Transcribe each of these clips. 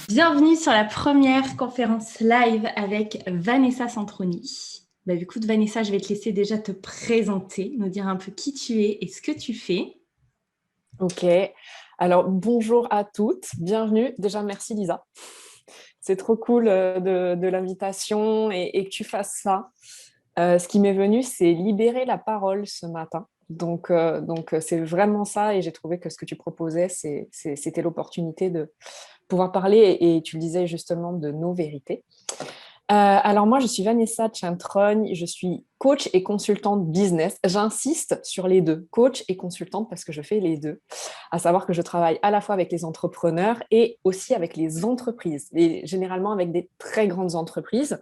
Bienvenue sur la première conférence live avec Vanessa Centroni. Écoute Vanessa, je vais te laisser déjà te présenter, nous dire un peu qui tu es et ce que tu fais. Ok, alors bonjour à toutes, bienvenue. Déjà, merci Lisa. C'est trop cool de l'invitation et que tu fasses ça. Ce qui m'est venu, c'est libérer la parole ce matin. Donc, c'est vraiment ça et j'ai trouvé que ce que tu proposais, c'était l'opportunité de pouvoir parler et tu le disais justement de nos vérités. Alors moi, je suis Vanessa Centroni, je suis coach et consultante business. J'insiste sur les deux, coach et consultante, parce que je fais les deux. À savoir que je travaille à la fois avec les entrepreneurs et aussi avec les entreprises, et généralement avec des très grandes entreprises.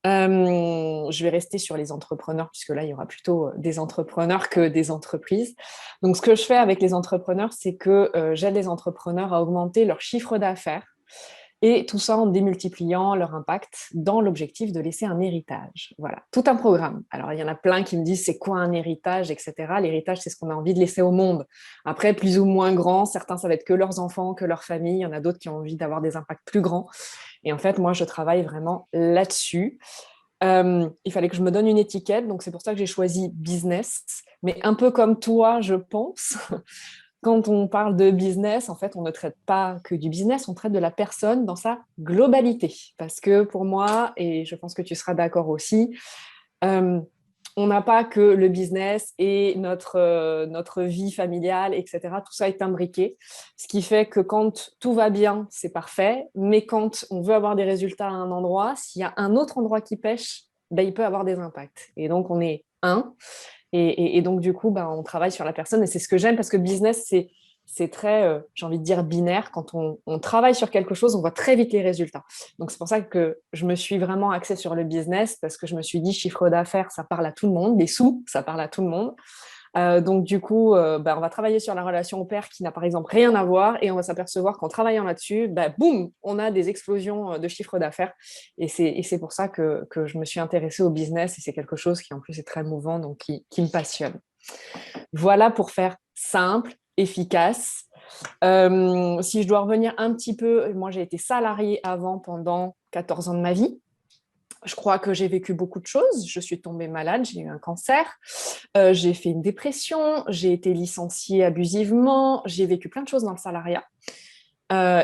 Je vais rester sur les entrepreneurs, puisque là, il y aura plutôt des entrepreneurs que des entreprises. Donc, ce que je fais avec les entrepreneurs, c'est que j'aide les entrepreneurs à augmenter leur chiffre d'affaires et tout ça en démultipliant leur impact dans l'objectif de laisser un héritage. Voilà, tout un programme. Alors, il y en a plein qui me disent c'est quoi un héritage, etc. L'héritage, c'est ce qu'on a envie de laisser au monde. Après, plus ou moins grand, certains, ça va être que leurs enfants, que leur famille. Il y en a d'autres qui ont envie d'avoir des impacts plus grands. Et en fait, moi, je travaille vraiment là-dessus. Il fallait que je me donne une étiquette, donc c'est pour ça que j'ai choisi business. Mais un peu comme toi, je pense, quand on parle de business, en fait, on ne traite pas que du business, on traite de la personne dans sa globalité. Parce que pour moi, et je pense que tu seras d'accord aussi, euh, on n'a pas que le business et notre vie familiale, etc. Tout ça est imbriqué. Ce qui fait que quand tout va bien, c'est parfait. Mais quand on veut avoir des résultats à un endroit, s'il y a un autre endroit qui pêche, ben, il peut avoir des impacts. Et donc, on est un. Et donc, du coup, ben, on travaille sur la personne. Et c'est ce que j'aime parce que business, c'est très, j'ai envie de dire, binaire. Quand on travaille sur quelque chose, on voit très vite les résultats. Donc, c'est pour ça que je me suis vraiment axée sur le business parce que je me suis dit, chiffre d'affaires, ça parle à tout le monde. Les sous, ça parle à tout le monde. Donc, du coup, ben, on va travailler sur la relation au père qui n'a par exemple rien à voir et on va s'apercevoir qu'en travaillant là-dessus, ben, boum, on a des explosions de chiffre d'affaires. Et c'est pour ça que je me suis intéressée au business et c'est quelque chose qui en plus est très mouvant, donc qui me passionne. Voilà pour faire simple, efficace. Si je dois revenir un petit peu, moi j'ai été salariée avant pendant 14 ans de ma vie. Je crois que j'ai vécu beaucoup de choses. Je suis tombée malade, j'ai eu un cancer, j'ai fait une dépression, j'ai été licenciée abusivement, j'ai vécu plein de choses dans le salariat.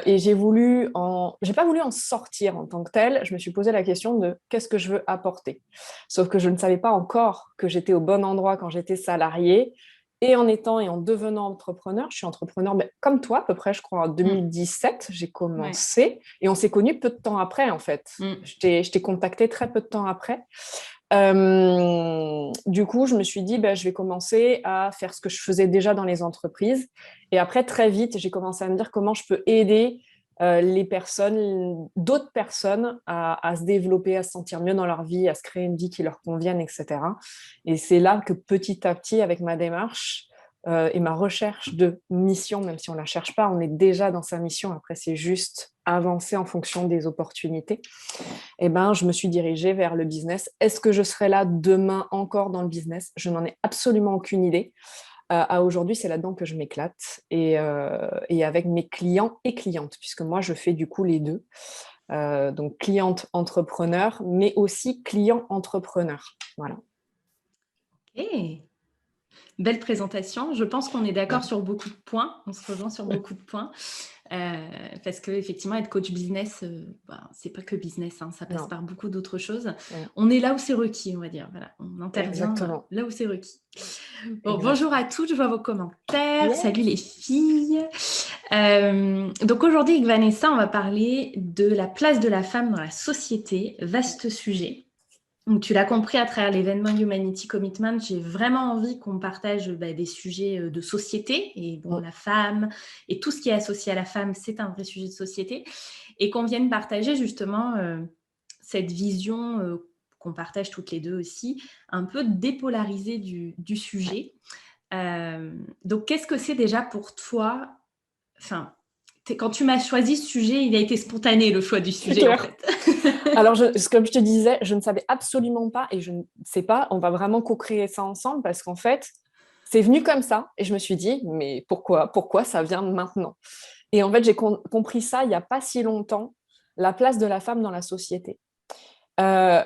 Et j'ai pas voulu en sortir en tant que telle. Je me suis posé la question de qu'est-ce que je veux apporter. Sauf que je ne savais pas encore que j'étais au bon endroit quand j'étais salariée. Et en étant et en devenant entrepreneur, je suis entrepreneur comme toi, à peu près, je crois, en Mm. 2017, j'ai Ouais. commencé. Et on s'est connus peu de temps après, en fait. Mm. Je t'ai contacté très peu de temps après. Du coup, je me suis dit, ben, je vais commencer à faire ce que je faisais déjà dans les entreprises. Et après, très vite, j'ai commencé à me dire comment je peux aider les personnes, d'autres personnes à se développer, à se sentir mieux dans leur vie, à se créer une vie qui leur convienne, etc. Et c'est là que petit à petit, avec ma démarche et ma recherche de mission, même si on ne la cherche pas, on est déjà dans sa mission. Après, c'est juste avancer en fonction des opportunités. Eh ben, je me suis dirigée vers le business. Est-ce que je serai là demain encore dans le business? Je n'en ai absolument aucune idée. À aujourd'hui, c'est là-dedans que je m'éclate et avec mes clients et clientes, puisque moi, je fais du coup les deux. Donc, cliente entrepreneur, mais aussi client entrepreneur. Voilà. Et belle présentation. Je pense qu'on est d'accord sur beaucoup de points. On se rejoint sur beaucoup de points. Parce que effectivement, être coach business, c'est pas que business, hein, ça passe Non. par beaucoup d'autres choses. Mm. On est là où c'est requis, on va dire. Voilà, on intervient Exactement. là où c'est requis. Bon, bonjour Exact. à toutes, je vois vos commentaires. Salut les Yes. filles. Donc aujourd'hui avec Vanessa, on va parler de la place de la femme dans la société. Vaste sujet. Donc, tu l'as compris à travers l'événement Humanity Commitment, j'ai vraiment envie qu'on partage des sujets de société. Et bon, Mm. la femme et tout ce qui est associé à la femme, c'est un vrai sujet de société. Et qu'on vienne partager justement cette vision qu'on partage toutes les deux aussi, un peu dépolarisée du sujet. Donc, qu'est-ce que c'est déjà pour toi? Enfin, quand tu m'as choisi ce sujet, il a été spontané le choix du C'est sujet en clair. fait. Alors, comme je te disais, je ne savais absolument pas et je ne sais pas, on va vraiment co-créer ça ensemble parce qu'en fait, c'est venu comme ça et je me suis dit, mais pourquoi ça vient maintenant? Et en fait, j'ai compris ça il n'y a pas si longtemps, la place de la femme dans la société. Euh,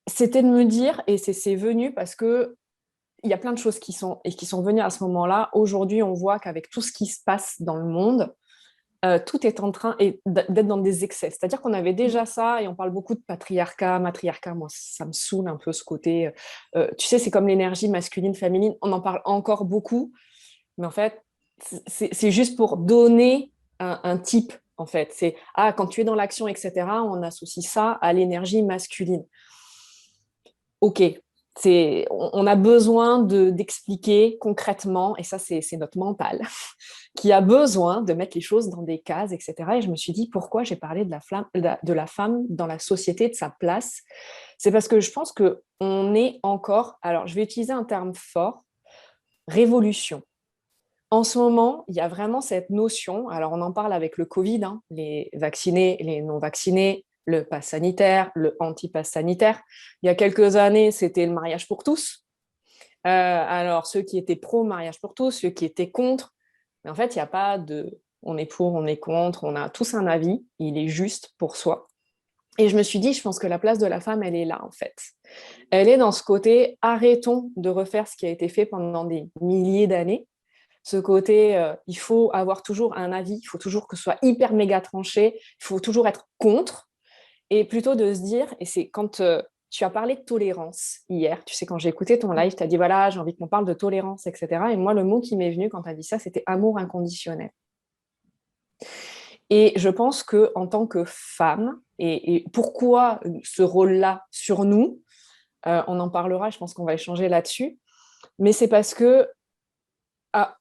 C'était de me dire, et c'est venu parce que il y a plein de choses qui sont venues à ce moment-là. Aujourd'hui, on voit qu'avec tout ce qui se passe dans le monde, tout est en train d'être dans des excès. C'est-à-dire qu'on avait déjà ça et on parle beaucoup de patriarcat, matriarcat. Moi, ça me saoule un peu ce côté. Tu sais, c'est comme l'énergie masculine, féminine. On en parle encore beaucoup, mais en fait, c'est juste pour donner un type. En fait, c'est quand tu es dans l'action, etc., on associe ça à l'énergie masculine. Ok, on a besoin d'expliquer concrètement, et ça, c'est notre mental, qui a besoin de mettre les choses dans des cases, etc. Et je me suis dit, pourquoi j'ai parlé de la femme dans la société, de sa place? C'est parce que je pense qu'on est encore, alors je vais utiliser un terme fort, révolution. En ce moment, il y a vraiment cette notion, alors on en parle avec le Covid, hein, les vaccinés, les non-vaccinés, le pass sanitaire, le anti-pass sanitaire. Il y a quelques années, c'était le mariage pour tous. Alors, ceux qui étaient pro-mariage pour tous, ceux qui étaient contre. Mais en fait, il n'y a pas de on est pour, on est contre, on a tous un avis, il est juste pour soi. Et je me suis dit, je pense que la place de la femme, elle est là, en fait. Elle est dans ce côté, arrêtons de refaire ce qui a été fait pendant des milliers d'années. Ce côté, il faut avoir toujours un avis, il faut toujours que ce soit hyper méga tranché, il faut toujours être contre. Et plutôt de se dire, et c'est quand tu as parlé de tolérance hier, tu sais, quand j'ai écouté ton live, tu as dit, voilà, j'ai envie qu'on parle de tolérance, etc. Et moi, le mot qui m'est venu quand tu as dit ça, c'était amour inconditionnel. Et je pense qu'en tant que femme, et pourquoi ce rôle-là sur nous, on en parlera, je pense qu'on va échanger là-dessus, mais c'est parce que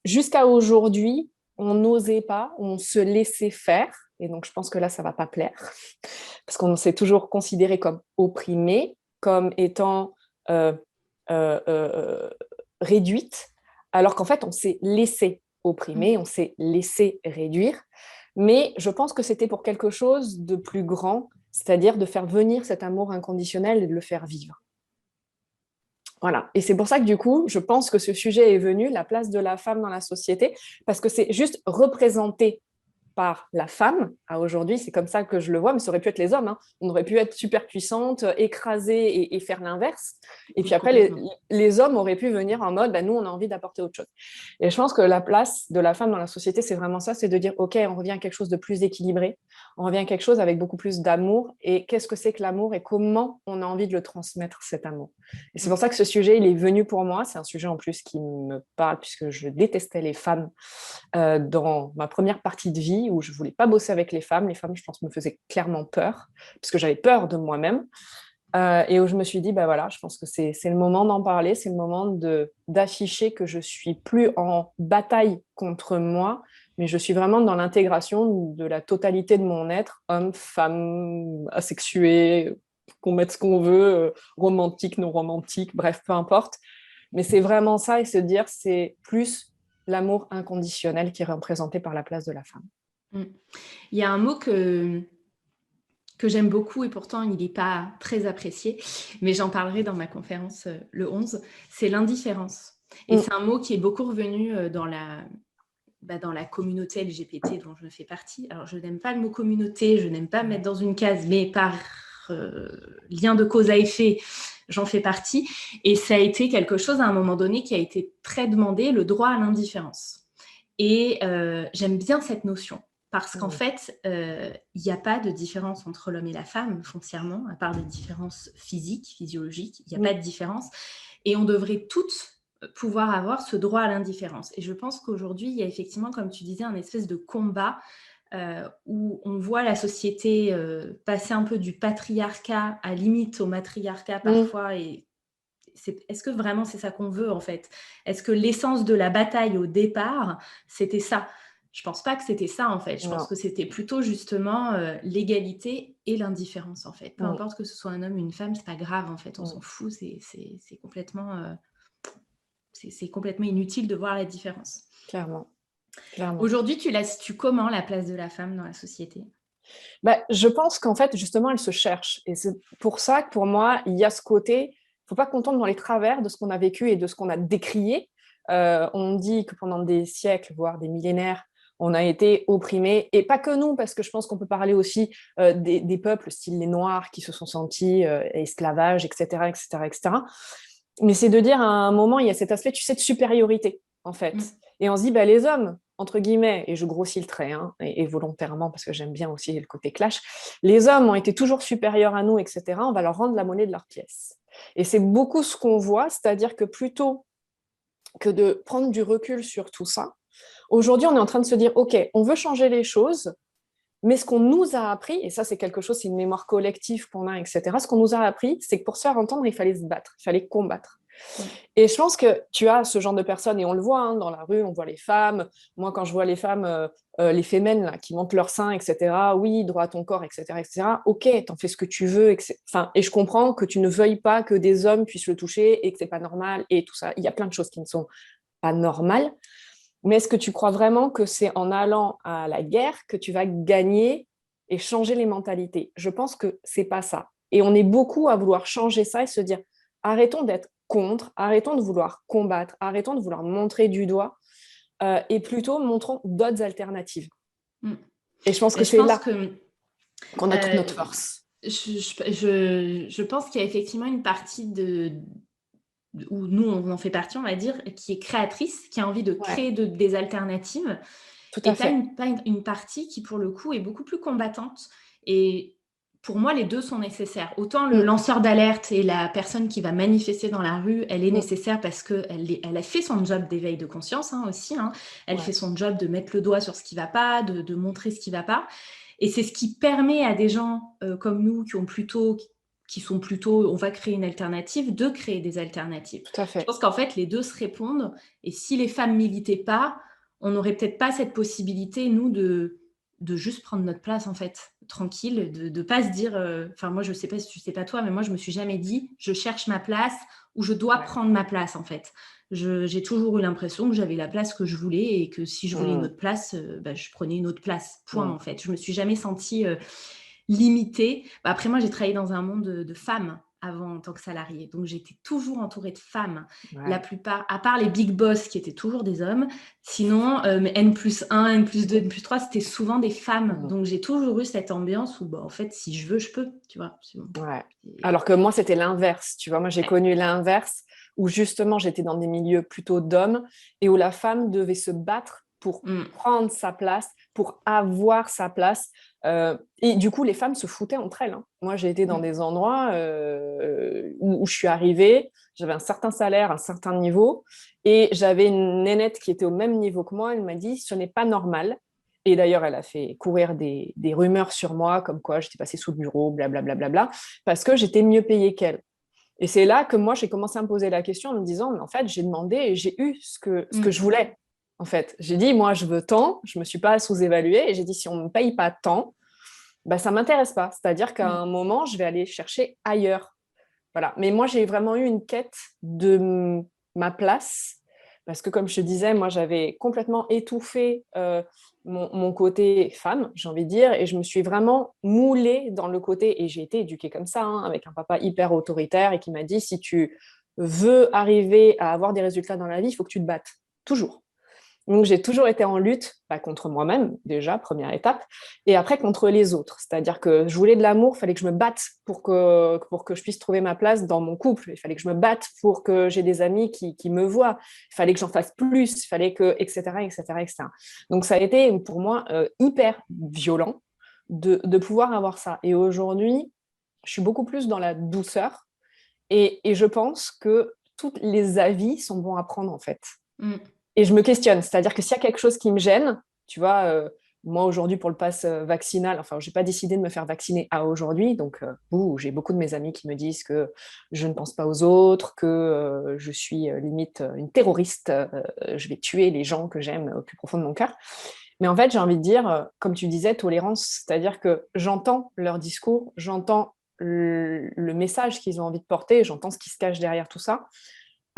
jusqu'à aujourd'hui, on n'osait pas, on se laissait faire, et donc je pense que là, ça ne va pas plaire, parce qu'on s'est toujours considéré comme opprimé, comme étant euh, euh, euh, réduite, alors qu'en fait, on s'est laissé opprimer, on s'est laissé réduire, mais je pense que c'était pour quelque chose de plus grand, c'est-à-dire de faire venir cet amour inconditionnel et de le faire vivre. Voilà. Et c'est pour ça que du coup, je pense que ce sujet est venu, la place de la femme dans la société, parce que c'est juste représenté par la femme à aujourd'hui, c'est comme ça que je le vois, mais ça aurait pu être les hommes. Hein. On aurait pu être super puissante, écrasée et faire l'inverse. Et puis après, les hommes auraient pu venir en mode, bah, nous, on a envie d'apporter autre chose. Et je pense que la place de la femme dans la société, c'est vraiment ça, c'est de dire, OK, on revient à quelque chose de plus équilibré, on revient à quelque chose avec beaucoup plus d'amour. Et qu'est-ce que c'est que l'amour et comment on a envie de le transmettre, cet amour. Et c'est pour ça que ce sujet, il est venu pour moi. C'est un sujet en plus qui me parle, puisque je détestais les femmes dans ma première partie de vie où je ne voulais pas bosser avec les femmes. Les femmes, je pense, me faisaient clairement peur, parce que j'avais peur de moi-même. Et où je me suis dit, bah voilà, je pense que c'est le moment d'en parler, c'est le moment d'afficher que je ne suis plus en bataille contre moi, mais je suis vraiment dans l'intégration de la totalité de mon être, homme, femme, asexué, qu'on mette ce qu'on veut, romantique, non romantique, bref, peu importe. Mais c'est vraiment ça, et se dire, c'est plus l'amour inconditionnel qui est représenté par la place de la femme. Il y a un mot que j'aime beaucoup et pourtant il n'est pas très apprécié, mais j'en parlerai dans ma conférence le 11, c'est l'indifférence. Et c'est un mot qui est beaucoup revenu dans la communauté LGBT dont je fais partie. Alors je n'aime pas le mot communauté, je n'aime pas me mettre dans une case, mais par lien de cause à effet, j'en fais partie. Et ça a été quelque chose à un moment donné qui a été très demandé, le droit à l'indifférence. Et j'aime bien cette notion. Parce qu'en fait, il n'y a pas de différence entre l'homme et la femme, foncièrement, à part des différences physiques, physiologiques, il n'y a pas de différence. Et on devrait toutes pouvoir avoir ce droit à l'indifférence. Et je pense qu'aujourd'hui, il y a effectivement, comme tu disais, un espèce de combat où on voit la société passer un peu du patriarcat à limite au matriarcat parfois. Et est-ce que vraiment c'est ça qu'on veut en fait? Est-ce que l'essence de la bataille au départ, c'était ça? Je pense pas que c'était ça en fait. Je pense que c'était plutôt justement l'égalité et l'indifférence en fait. Peu importe que ce soit un homme ou une femme, c'est pas grave en fait. On s'en fout. C'est complètement, c'est complètement inutile de voir la différence. Clairement. Aujourd'hui, tu la situes comment la place de la femme dans la société? Je pense qu'en fait, justement, elle se cherche. Et c'est pour ça que pour moi, il y a ce côté, il ne faut pas qu'on tombe dans les travers de ce qu'on a vécu et de ce qu'on a décrié. On dit que pendant des siècles, voire des millénaires, on a été opprimés, et pas que nous, parce que je pense qu'on peut parler aussi des peuples, style les Noirs, qui se sont sentis esclavages, etc., etc., etc. Mais c'est de dire à un moment, il y a cet aspect, tu sais, de supériorité, en fait. Et on se dit, bah, les hommes, entre guillemets, et je grossis le trait, hein, et volontairement, parce que j'aime bien aussi le côté clash, les hommes ont été toujours supérieurs à nous, etc., on va leur rendre la monnaie de leur pièce. Et c'est beaucoup ce qu'on voit, c'est-à-dire que plutôt que de prendre du recul sur tout ça, aujourd'hui, on est en train de se dire, OK, on veut changer les choses, mais ce qu'on nous a appris, et ça c'est quelque chose, c'est une mémoire collective qu'on a, etc., ce qu'on nous a appris, c'est que pour se faire entendre, il fallait se battre, il fallait combattre. Et je pense que tu as ce genre de personnes, et on le voit hein, dans la rue, on voit les femmes. Moi, quand je vois les femmes, les fémènes là, qui montent leur sein, etc., oui, droit à ton corps, etc., etc., ok, t'en fais ce que tu veux. Enfin, et je comprends que tu ne veuilles pas que des hommes puissent le toucher et que c'est pas normal et tout ça. Il y a plein de choses qui ne sont pas normales. Mais est-ce que tu crois vraiment que c'est en allant à la guerre que tu vas gagner et changer les mentalités? Je pense que c'est pas ça. Et on est beaucoup à vouloir changer ça et se dire arrêtons d'être contre, arrêtons de vouloir combattre, arrêtons de vouloir montrer du doigt et plutôt montrons d'autres alternatives. Et je pense que c'est là qu'on a toute notre force. Je pense qu'il y a effectivement une partie où nous, on en fait partie, on va dire, qui est créatrice, qui a envie de créer des alternatives. Tout à fait. Et tu as une partie qui, pour le coup, est beaucoup plus combattante. Et pour moi, les deux sont nécessaires. Autant le lanceur d'alerte et la personne qui va manifester dans la rue, elle est nécessaire parce qu'elle a fait son job d'éveil de conscience hein, aussi. Hein. Elle fait son job de mettre le doigt sur ce qui ne va pas, de montrer ce qui ne va pas. Et c'est ce qui permet à des gens comme nous qui sont plutôt, on va créer une alternative, de créer des alternatives. Tout à fait. Je pense qu'en fait, les deux se répondent. Et si les femmes militaient pas, on n'aurait peut-être pas cette possibilité, nous, de juste prendre notre place, en fait, tranquille, de pas se dire... Enfin, moi, je sais pas si tu sais pas toi, mais moi, je me suis jamais dit, je cherche ma place ou je dois prendre ma place, en fait. J'ai toujours eu l'impression que j'avais la place que je voulais et que si je voulais une autre place, je prenais une autre place, point, en fait. Je me suis jamais sentie limitée. Après, moi, j'ai travaillé dans un monde de femmes avant en tant que salariée. Donc, j'étais toujours entourée de femmes. La plupart, à part les big boss qui étaient toujours des hommes, sinon, N+1, N+2, N+3, c'était souvent des femmes. Donc, j'ai toujours eu cette ambiance où, en fait, si je veux, je peux, tu vois. Alors que moi, c'était l'inverse, tu vois. Moi, j'ai connu l'inverse où justement, j'étais dans des milieux plutôt d'hommes et où la femme devait se battre pour prendre sa place, pour avoir sa place. Et du coup, les femmes se foutaient entre elles. Hein. Moi, j'ai été dans des endroits où je suis arrivée, j'avais un certain salaire, un certain niveau, et j'avais une nénette qui était au même niveau que moi. Elle m'a dit, ce n'est pas normal. Et d'ailleurs, elle a fait courir des rumeurs sur moi, comme quoi j'étais passée sous le bureau, blablabla, parce que j'étais mieux payée qu'elle. Et c'est là que moi, j'ai commencé à me poser la question en me disant, mais en fait, j'ai demandé et j'ai eu ce que je voulais. En fait, j'ai dit, moi, je veux tant, je ne me suis pas sous-évaluée, et j'ai dit, si on ne me paye pas tant, bah, ça ne m'intéresse pas. C'est-à-dire qu'à un moment, je vais aller chercher ailleurs. Voilà. Mais moi, j'ai vraiment eu une quête de ma place, parce que comme je te disais, moi, j'avais complètement étouffé mon côté femme, j'ai envie de dire, et je me suis vraiment moulée dans le côté, et j'ai été éduquée comme ça, hein, avec un papa hyper autoritaire, et qui m'a dit, si tu veux arriver à avoir des résultats dans la vie, il faut que tu te battes, toujours. Donc, j'ai toujours été en lutte contre moi-même, déjà, première étape, et après contre les autres. C'est-à-dire que je voulais de l'amour, il fallait que je me batte pour que je puisse trouver ma place dans mon couple. Il fallait que je me batte pour que j'ai des amis qui me voient. Il fallait que j'en fasse plus, il fallait que, etc., etc., etc. Donc, ça a été pour moi hyper violent de pouvoir avoir ça. Et aujourd'hui, je suis beaucoup plus dans la douceur et je pense que tous les avis sont bons à prendre, en fait. Et je me questionne, c'est-à-dire que s'il y a quelque chose qui me gêne, tu vois, moi aujourd'hui pour le pass vaccinal, enfin, je n'ai pas décidé de me faire vacciner à aujourd'hui, donc j'ai beaucoup de mes amis qui me disent que je ne pense pas aux autres, que je suis limite une terroriste, je vais tuer les gens que j'aime au plus profond de mon cœur. Mais en fait, j'ai envie de dire, comme tu disais, tolérance, c'est-à-dire que j'entends leur discours, j'entends le message qu'ils ont envie de porter, j'entends ce qui se cache derrière tout ça.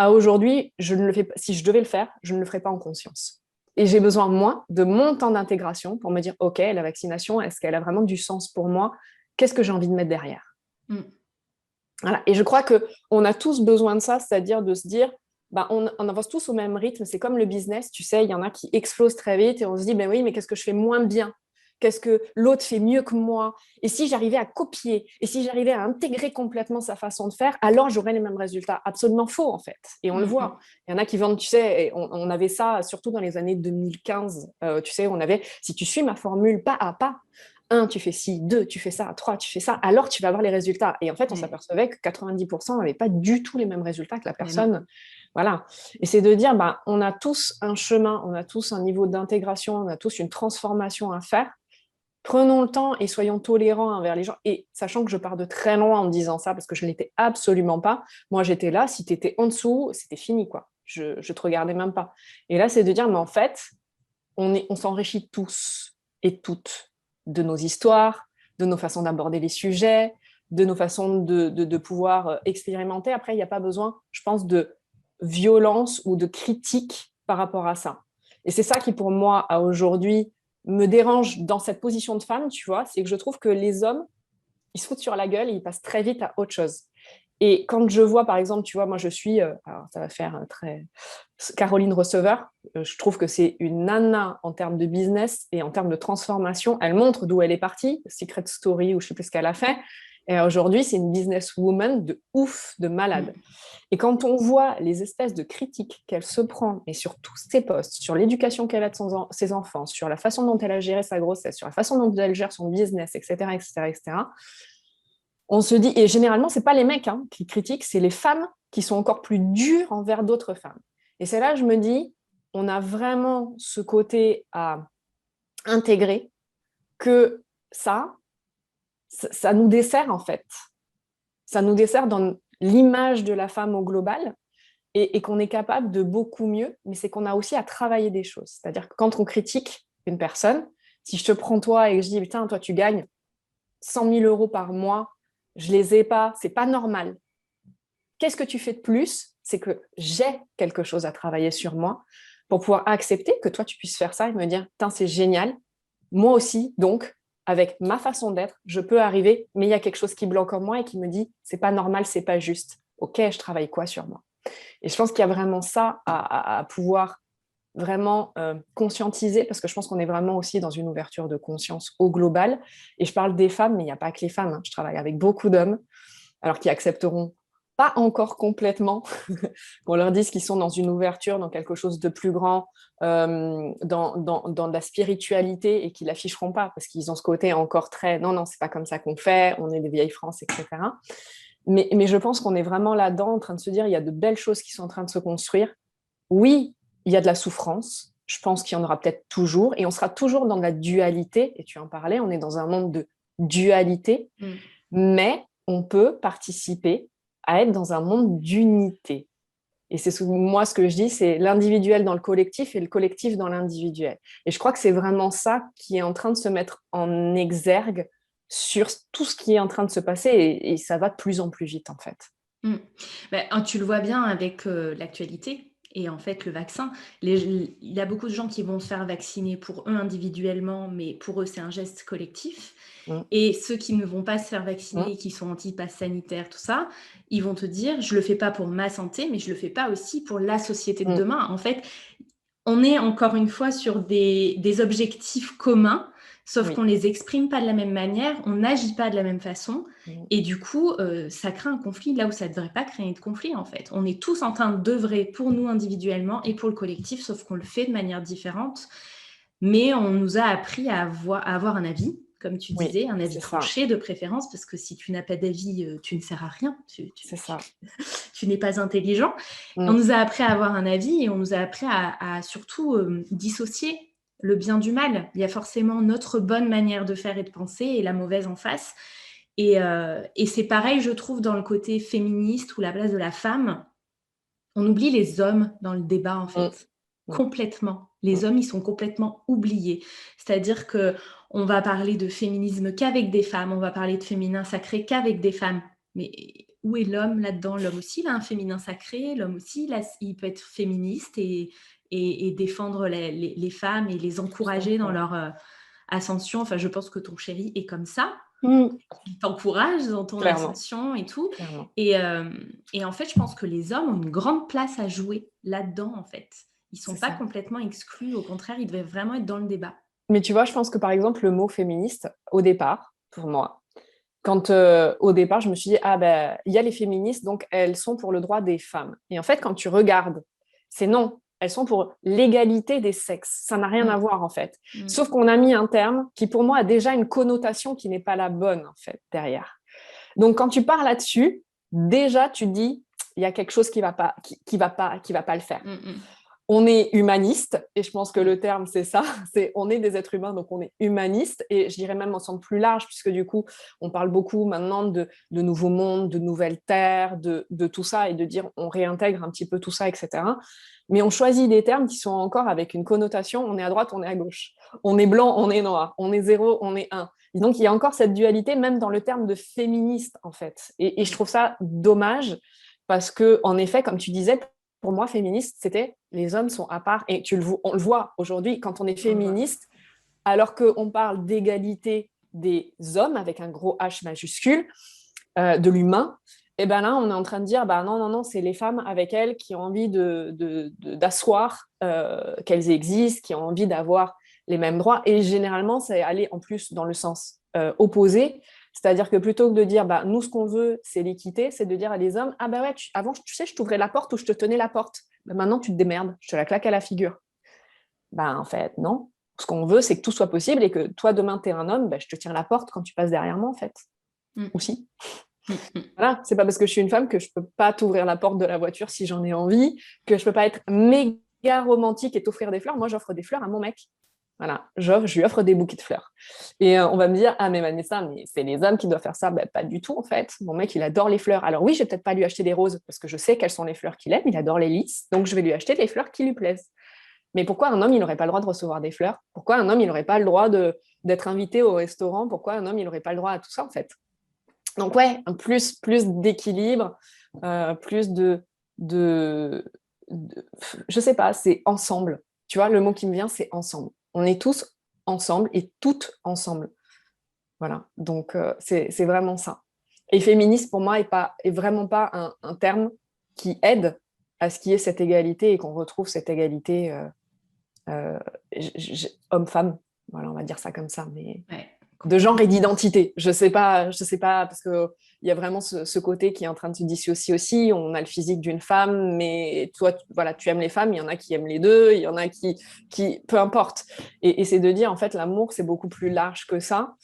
À aujourd'hui, je ne le fais pas. Si je devais le faire, je ne le ferais pas en conscience. Et j'ai besoin, moi, de mon temps d'intégration pour me dire, OK, la vaccination, est-ce qu'elle a vraiment du sens pour moi? Qu'est-ce que j'ai envie de mettre derrière? Voilà. Et je crois qu'on a tous besoin de ça, c'est-à-dire de se dire, on avance tous au même rythme. C'est comme le business, tu sais, il y en a qui explosent très vite et on se dit, ben oui, mais qu'est-ce que je fais moins bien? Qu'est-ce que l'autre fait mieux que moi? Et si j'arrivais à copier, et si j'arrivais à intégrer complètement sa façon de faire, alors j'aurais les mêmes résultats. Absolument faux, en fait. Et on le voit. Il y en a qui vendent, tu sais, on avait ça surtout dans les années 2015. Tu sais, on avait, si tu suis ma formule pas à pas, 1, tu fais ci, 2, tu fais ça, 3, tu fais ça, alors tu vas avoir les résultats. Et en fait, on s'apercevait que 90% n'avaient pas du tout les mêmes résultats que la personne. Voilà. Et c'est de dire, on a tous un chemin, on a tous un niveau d'intégration, on a tous une transformation à faire. Prenons le temps et soyons tolérants envers les gens. Et sachant que je pars de très loin en disant ça, parce que je ne l'étais absolument pas. Moi, j'étais là, si tu étais en dessous, c'était fini, quoi. Je ne te regardais même pas. Et là, c'est de dire, mais en fait, on s'enrichit tous et toutes de nos histoires, de nos façons d'aborder les sujets, de nos façons de pouvoir expérimenter. Après, il n'y a pas besoin, je pense, de violence ou de critique par rapport à ça. Et c'est ça qui, pour moi, à aujourd'hui, me dérange dans cette position de femme, tu vois, c'est que je trouve que les hommes, ils se foutent sur la gueule et ils passent très vite à autre chose. Et quand je vois, par exemple, tu vois, moi je suis, alors ça va faire très Caroline Receveur, je trouve que c'est une nana en termes de business et en termes de transformation. Elle montre d'où elle est partie, Secret Story ou je ne sais plus ce qu'elle a fait. Et aujourd'hui, c'est une businesswoman de ouf, de malade. Et quand on voit les espèces de critiques qu'elle se prend, et sur tous ses posts, sur l'éducation qu'elle a de ses enfants, sur la façon dont elle a géré sa grossesse, sur la façon dont elle gère son business, etc., etc., etc., on se dit, et généralement, ce n'est pas les mecs qui critiquent, c'est les femmes qui sont encore plus dures envers d'autres femmes. Et c'est là que je me dis, on a vraiment ce côté à intégrer que ça nous dessert en fait. Ça nous dessert dans l'image de la femme au global et qu'on est capable de beaucoup mieux, mais c'est qu'on a aussi à travailler des choses. C'est-à-dire que quand on critique une personne, si je te prends toi et que je dis, putain, toi tu gagnes 100 000 euros par mois, je les ai pas, c'est pas normal. Qu'est-ce que tu fais de plus? C'est que j'ai quelque chose à travailler sur moi pour pouvoir accepter que toi, tu puisses faire ça et me dire, c'est génial, moi aussi, donc, avec ma façon d'être, je peux arriver, mais il y a quelque chose qui bloque en moi et qui me dit, c'est pas normal, c'est pas juste. Ok, je travaille quoi sur moi? Et je pense qu'il y a vraiment ça à pouvoir vraiment conscientiser, parce que je pense qu'on est vraiment aussi dans une ouverture de conscience au global. Et je parle des femmes, mais il n'y a pas que les femmes. Je travaille avec beaucoup d'hommes, alors qui accepteront pas encore complètement qu'on leur dise qu'ils sont dans une ouverture, dans quelque chose de plus grand, dans de la spiritualité et qu'ils l'afficheront pas parce qu'ils ont ce côté encore très non, c'est pas comme ça qu'on fait, on est des vieilles France, etc. Mais je pense qu'on est vraiment là-dedans en train de se dire il y a de belles choses qui sont en train de se construire. Oui, il y a de la souffrance. Je pense qu'il y en aura peut-être toujours et on sera toujours dans de la dualité. Et tu en parlais, on est dans un monde de dualité, mais on peut participer à être dans un monde d'unité. Et c'est moi ce que je dis, c'est l'individuel dans le collectif et le collectif dans l'individuel. Et je crois que c'est vraiment ça qui est en train de se mettre en exergue sur tout ce qui est en train de se passer et ça va de plus en plus vite en fait. Tu le vois bien avec l'actualité et en fait le vaccin. Il y a beaucoup de gens qui vont se faire vacciner pour eux individuellement, mais pour eux c'est un geste collectif. Et ceux qui ne vont pas se faire vacciner, qui sont anti-pass sanitaire, tout ça, ils vont te dire, je le fais pas pour ma santé, mais je le fais pas aussi pour la société de demain. En fait, on est encore une fois sur des objectifs communs, sauf qu'on les exprime pas de la même manière, on n'agit pas de la même façon, et du coup, ça crée un conflit là où ça ne devrait pas créer de conflit en fait. On est tous en train d'œuvrer pour nous individuellement et pour le collectif, sauf qu'on le fait de manière différente, mais on nous a appris à avoir un avis, comme tu disais, un avis tranché de préférence, parce que si tu n'as pas d'avis, tu ne sers à rien. C'est ça. Tu n'es pas intelligent. On nous a appris à avoir un avis et on nous a appris à surtout dissocier le bien du mal. Il y a forcément notre bonne manière de faire et de penser et la mauvaise en face. Et c'est pareil, je trouve, dans le côté féministe ou la place de la femme. On oublie les hommes dans le débat, en fait. Complètement. Les hommes, ils sont complètement oubliés. C'est-à-dire que on va parler de féminisme qu'avec des femmes, on va parler de féminin sacré qu'avec des femmes. Mais où est l'homme là-dedans? L'homme aussi, il a un féminin sacré. L'homme aussi, il peut être féministe et défendre les femmes et les encourager dans leur ascension. Enfin, je pense que ton chéri est comme ça. qui t'encourage dans ton Clairement. ascension et tout. Clairement. Et en fait, je pense que les hommes ont une grande place à jouer là-dedans, en fait. Ils sont C'est pas ça. complètement exclus, au contraire, ils devraient vraiment être dans le débat. Mais tu vois, je pense que par exemple, le mot féministe, au départ, pour moi, quand au départ, je me suis dit, ah ben, il y a les féministes, donc elles sont pour le droit des femmes. Et en fait, quand tu regardes, c'est non, elles sont pour l'égalité des sexes. Ça n'a rien à Mm. voir, en fait. Mm. Sauf qu'on a mis un terme qui, pour moi, a déjà une connotation qui n'est pas la bonne, en fait, derrière. Donc, quand tu pars là-dessus, déjà, tu te dis, il y a quelque chose qui va pas, qui va pas le faire. Mm, mm. On est humaniste, et je pense que Oui. le terme, c'est ça, c'est on est des êtres humains, donc on est humaniste, et je dirais même en sens plus large, puisque du coup, on parle beaucoup maintenant de nouveaux mondes, de nouvelles terres, de tout ça, et de dire on réintègre un petit peu tout ça, etc. Mais on choisit des termes qui sont encore avec une connotation, on est à droite, on est à gauche, on est blanc, on est noir, on est zéro, on est un. Et donc, il y a encore cette dualité, même dans le terme de féministe, en fait. Et je trouve ça dommage, parce que, en effet, comme tu disais, pour moi, féministe, c'était les hommes sont à part. Et on le voit aujourd'hui quand on est On le voit. féministe, alors qu'on parle d'égalité des hommes avec un gros H majuscule, de l'humain, et ben là, on est en train de dire, bah non, non, non, c'est les femmes avec elles qui ont envie d'asseoir qu'elles existent, qui ont envie d'avoir les mêmes droits. Et généralement, c'est aller en plus dans le sens opposé. C'est-à-dire que plutôt que de dire, bah, nous, ce qu'on veut, c'est l'équité, c'est de dire à des hommes, ah bah ouais, avant, tu sais, je t'ouvrais la porte ou je te tenais la porte. Bah, maintenant, tu te démerdes, je te la claque à la figure. Bah, en fait, non. Ce qu'on veut, c'est que tout soit possible et que toi, demain, tu es un homme, bah, je te tiens la porte quand tu passes derrière moi, en fait. Mm. Aussi. Mm, mm. Voilà, c'est pas parce que je suis une femme que je peux pas t'ouvrir la porte de la voiture si j'en ai envie, que je peux pas être méga romantique et t'offrir des fleurs. Moi, j'offre des fleurs à mon mec. Voilà, je lui offre des bouquets de fleurs. Et on va me dire, ah mais Vanessa, mais c'est les hommes qui doivent faire ça. Ben, pas du tout en fait. Mon mec, il adore les fleurs. Alors oui, je vais peut-être pas lui acheter des roses parce que je sais quelles sont les fleurs qu'il aime. Il adore les lys, donc je vais lui acheter des fleurs qui lui plaisent. Mais pourquoi un homme, il n'aurait pas le droit de recevoir des fleurs? Pourquoi un homme, il n'aurait pas le droit d'être invité au restaurant? Pourquoi un homme, il n'aurait pas le droit à tout ça en fait? Donc ouais, plus d'équilibre, plus je sais pas, c'est ensemble. Tu vois, le mot qui me vient, c'est ensemble. On est tous ensemble et toutes ensemble. Voilà, donc c'est vraiment ça. Et féministe, pour moi, est vraiment pas un terme qui aide à ce qu'il y ait cette égalité et qu'on retrouve cette égalité euh, homme-femme. Voilà, on va dire ça comme ça, mais Ouais, de genre complètement. et d'identité. Je sais pas, parce que il y a vraiment ce côté qui est en train de se dissocier aussi. On a le physique d'une femme, mais toi, voilà, tu aimes les femmes. Il y en a qui aiment les deux. Il y en a qui peu importe. Et c'est de dire en fait, l'amour c'est beaucoup plus large que ça.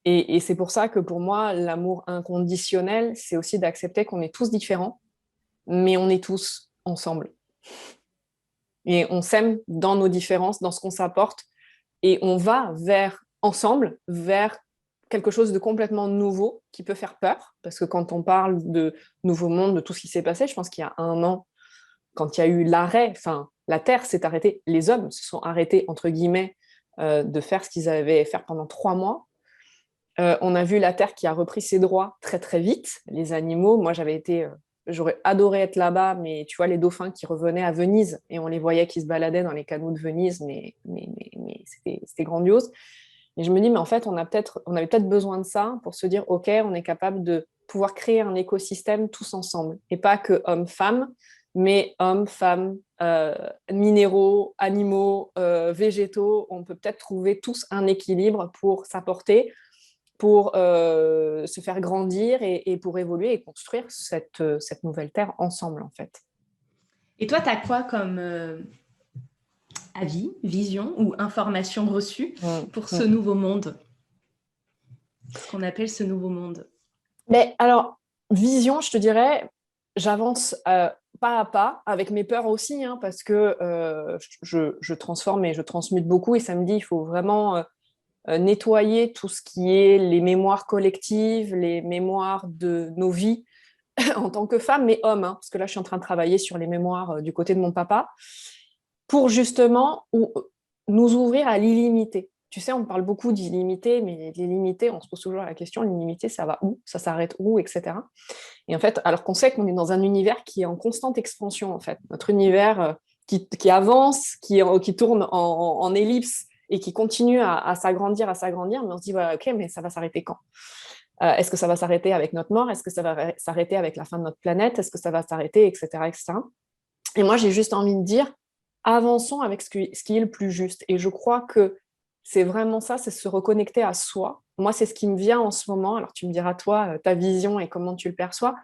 Et c'est pour ça que pour moi, l'amour inconditionnel, c'est aussi d'accepter qu'on est tous différents, mais on est tous ensemble. Et on s'aime dans nos différences, dans ce qu'on s'apporte, et on va ensemble, vers quelque chose de complètement nouveau qui peut faire peur, parce que quand on parle de nouveau monde, de tout ce qui s'est passé, je pense qu'il y a un an, quand il y a eu l'arrêt, enfin, la Terre s'est arrêtée, les hommes se sont arrêtés, entre guillemets, de faire ce qu'ils avaient fait pendant 3 mois. On a vu la Terre qui a repris ses droits très très vite. Les animaux, moi j'aurais adoré être là-bas, mais tu vois les dauphins qui revenaient à Venise et on les voyait qui se baladaient dans les canaux de Venise, mais c'était grandiose. Et je me dis, mais en fait, on avait peut-être besoin de ça pour se dire, ok, on est capable de pouvoir créer un écosystème tous ensemble, et pas que hommes-femmes, mais hommes, femmes, minéraux, animaux, végétaux. On peut peut-être trouver tous un équilibre pour s'apporter pour se faire grandir et pour évoluer et construire cette nouvelle terre ensemble, en fait. Et toi, tu as quoi comme avis, vision ou information reçue pour ce nouveau monde? Ce qu'on appelle ce nouveau monde. Mais alors, vision, je te dirais, j'avance pas à pas, avec mes peurs aussi, hein, parce que je transforme et je transmute beaucoup, et ça me dit, il faut vraiment nettoyer tout ce qui est les mémoires collectives, les mémoires de nos vies en tant que femme, mais homme, hein, parce que là, je suis en train de travailler sur les mémoires du côté de mon papa, pour justement nous ouvrir à l'illimité. Tu sais, on parle beaucoup d'illimité, mais l'illimité, on se pose toujours la question, l'illimité, ça va où? Ça s'arrête où? Etc. Et en fait, alors qu'on sait qu'on est dans un univers qui est en constante expansion, en fait. Notre univers qui avance, qui tourne en ellipse et qui continue à s'agrandir, mais on se dit, voilà, ok, mais ça va s'arrêter quand? Est-ce que ça va s'arrêter avec notre mort? Est-ce que ça va s'arrêter avec la fin de notre planète? Est-ce que ça va s'arrêter, etc., etc. Et moi, j'ai juste envie de dire, avançons avec ce qui est le plus juste. Et je crois que c'est vraiment ça, c'est se reconnecter à soi. Moi, c'est ce qui me vient en ce moment. Alors, tu me diras, toi, ta vision et comment tu le perçois.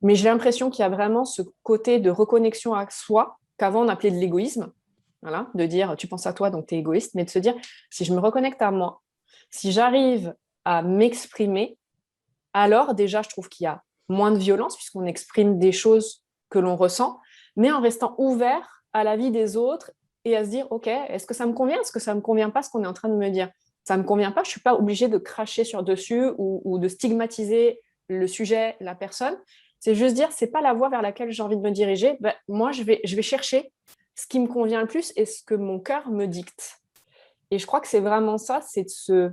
Mais j'ai l'impression qu'il y a vraiment ce côté de reconnexion à soi qu'avant on appelait de l'égoïsme. Voilà, de dire, tu penses à toi, donc tu es égoïste. Mais de se dire, si je me reconnecte à moi, si j'arrive à m'exprimer, alors déjà, je trouve qu'il y a moins de violence puisqu'on exprime des choses que l'on ressent, mais en restant ouvert à la vie des autres et à se dire, OK, est-ce que ça me convient? Est-ce que ça ne me convient pas ce qu'on est en train de me dire? Ça ne me convient pas, je ne suis pas obligée de cracher sur dessus ou de stigmatiser le sujet, la personne. C'est juste dire, ce n'est pas la voie vers laquelle j'ai envie de me diriger. Ben, moi, je vais chercher ce qui me convient le plus et ce que mon cœur me dicte. Et je crois que c'est vraiment ça, c'est de se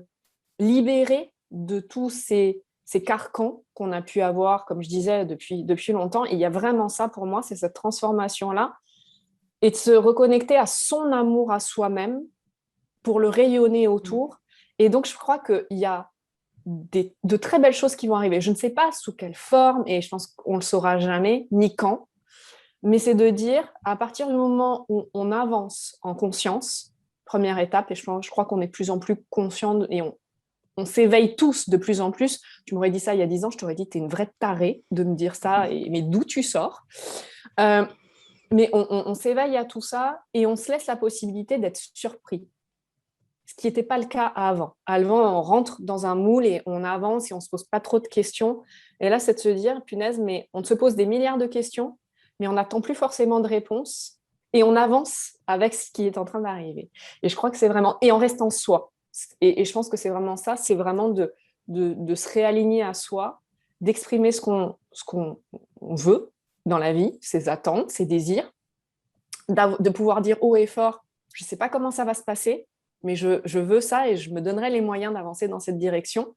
libérer de tous ces carcans qu'on a pu avoir, comme je disais, depuis longtemps. Et il y a vraiment ça pour moi, c'est cette transformation-là, et de se reconnecter à son amour à soi-même pour le rayonner autour. Et donc, je crois qu'il y a de très belles choses qui vont arriver. Je ne sais pas sous quelle forme, et je pense qu'on ne le saura jamais, ni quand, mais c'est de dire, à partir du moment où on avance en conscience, première étape, et je crois qu'on est de plus en plus conscient et on s'éveille tous de plus en plus. Tu m'aurais dit ça il y a 10 ans, je t'aurais dit, t'es une vraie tarée de me dire ça, mais d'où tu sors? Mais on s'éveille à tout ça et on se laisse la possibilité d'être surpris. Ce qui n'était pas le cas avant. Avant, on rentre dans un moule et on avance et on ne se pose pas trop de questions. Et là, c'est de se dire, punaise, mais on se pose des milliards de questions, mais on n'attend plus forcément de réponses et on avance avec ce qui est en train d'arriver. Et je crois que c'est vraiment... Et en restant soi. Et je pense que c'est vraiment ça, c'est vraiment de se réaligner à soi, d'exprimer ce qu'on veut dans la vie, ses attentes, ses désirs, de pouvoir dire haut et fort, je ne sais pas comment ça va se passer, mais je veux ça et je me donnerai les moyens d'avancer dans cette direction.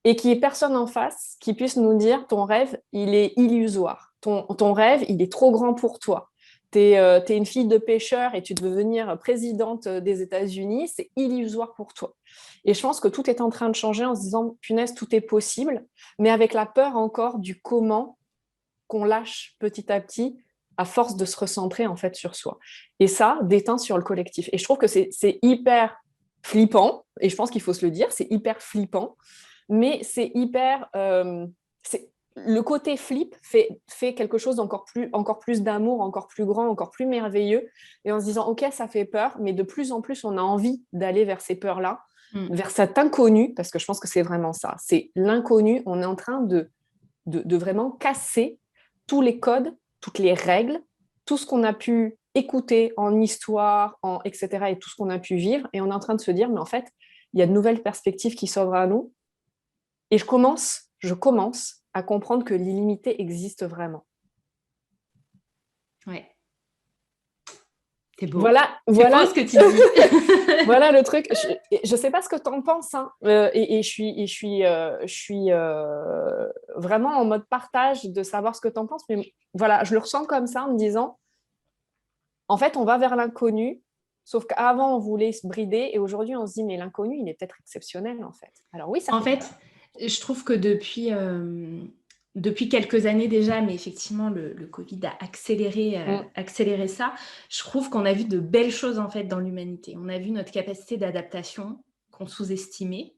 Et qu'il n'y ait personne en face qui puisse nous dire, ton rêve, il est illusoire. Ton rêve, il est trop grand pour toi. Tu es une fille de pêcheur et tu veux devenir présidente des États-Unis, c'est illusoire pour toi. Et je pense que tout est en train de changer en se disant, punaise, tout est possible, mais avec la peur encore du comment qu'on lâche petit à petit à force de se recentrer en fait sur soi. Et ça, déteint sur le collectif. Et je trouve que c'est hyper flippant, et je pense qu'il faut se le dire, c'est hyper flippant, mais c'est hyper... le côté flip fait quelque chose d'encore plus d'amour, encore plus grand, encore plus merveilleux, et en se disant, ok, ça fait peur, mais de plus en plus, on a envie d'aller vers ces peurs-là, vers cet inconnu, parce que je pense que c'est vraiment ça, c'est l'inconnu, on est en train de vraiment casser tous les codes, toutes les règles, tout ce qu'on a pu écouter en histoire, etc., et tout ce qu'on a pu vivre, et on est en train de se dire, mais en fait, il y a de nouvelles perspectives qui s'ouvrent à nous, et je commence à comprendre que l'illimité existe vraiment. Ouais. C'est beau. Voilà beau ce que tu dis. Voilà le truc. Je sais pas ce que tu en penses, hein. Et je suis vraiment en mode partage de savoir ce que tu en penses. Mais voilà, je le ressens comme ça en me disant, en fait, on va vers l'inconnu, sauf qu'avant, on voulait se brider et aujourd'hui, on se dit, mais l'inconnu, il est peut-être exceptionnel, en fait. Alors oui, ça En fait, je trouve que depuis quelques années déjà, mais effectivement, le Covid a accéléré ça. Je trouve qu'on a vu de belles choses en fait dans l'humanité. On a vu notre capacité d'adaptation qu'on sous-estimait.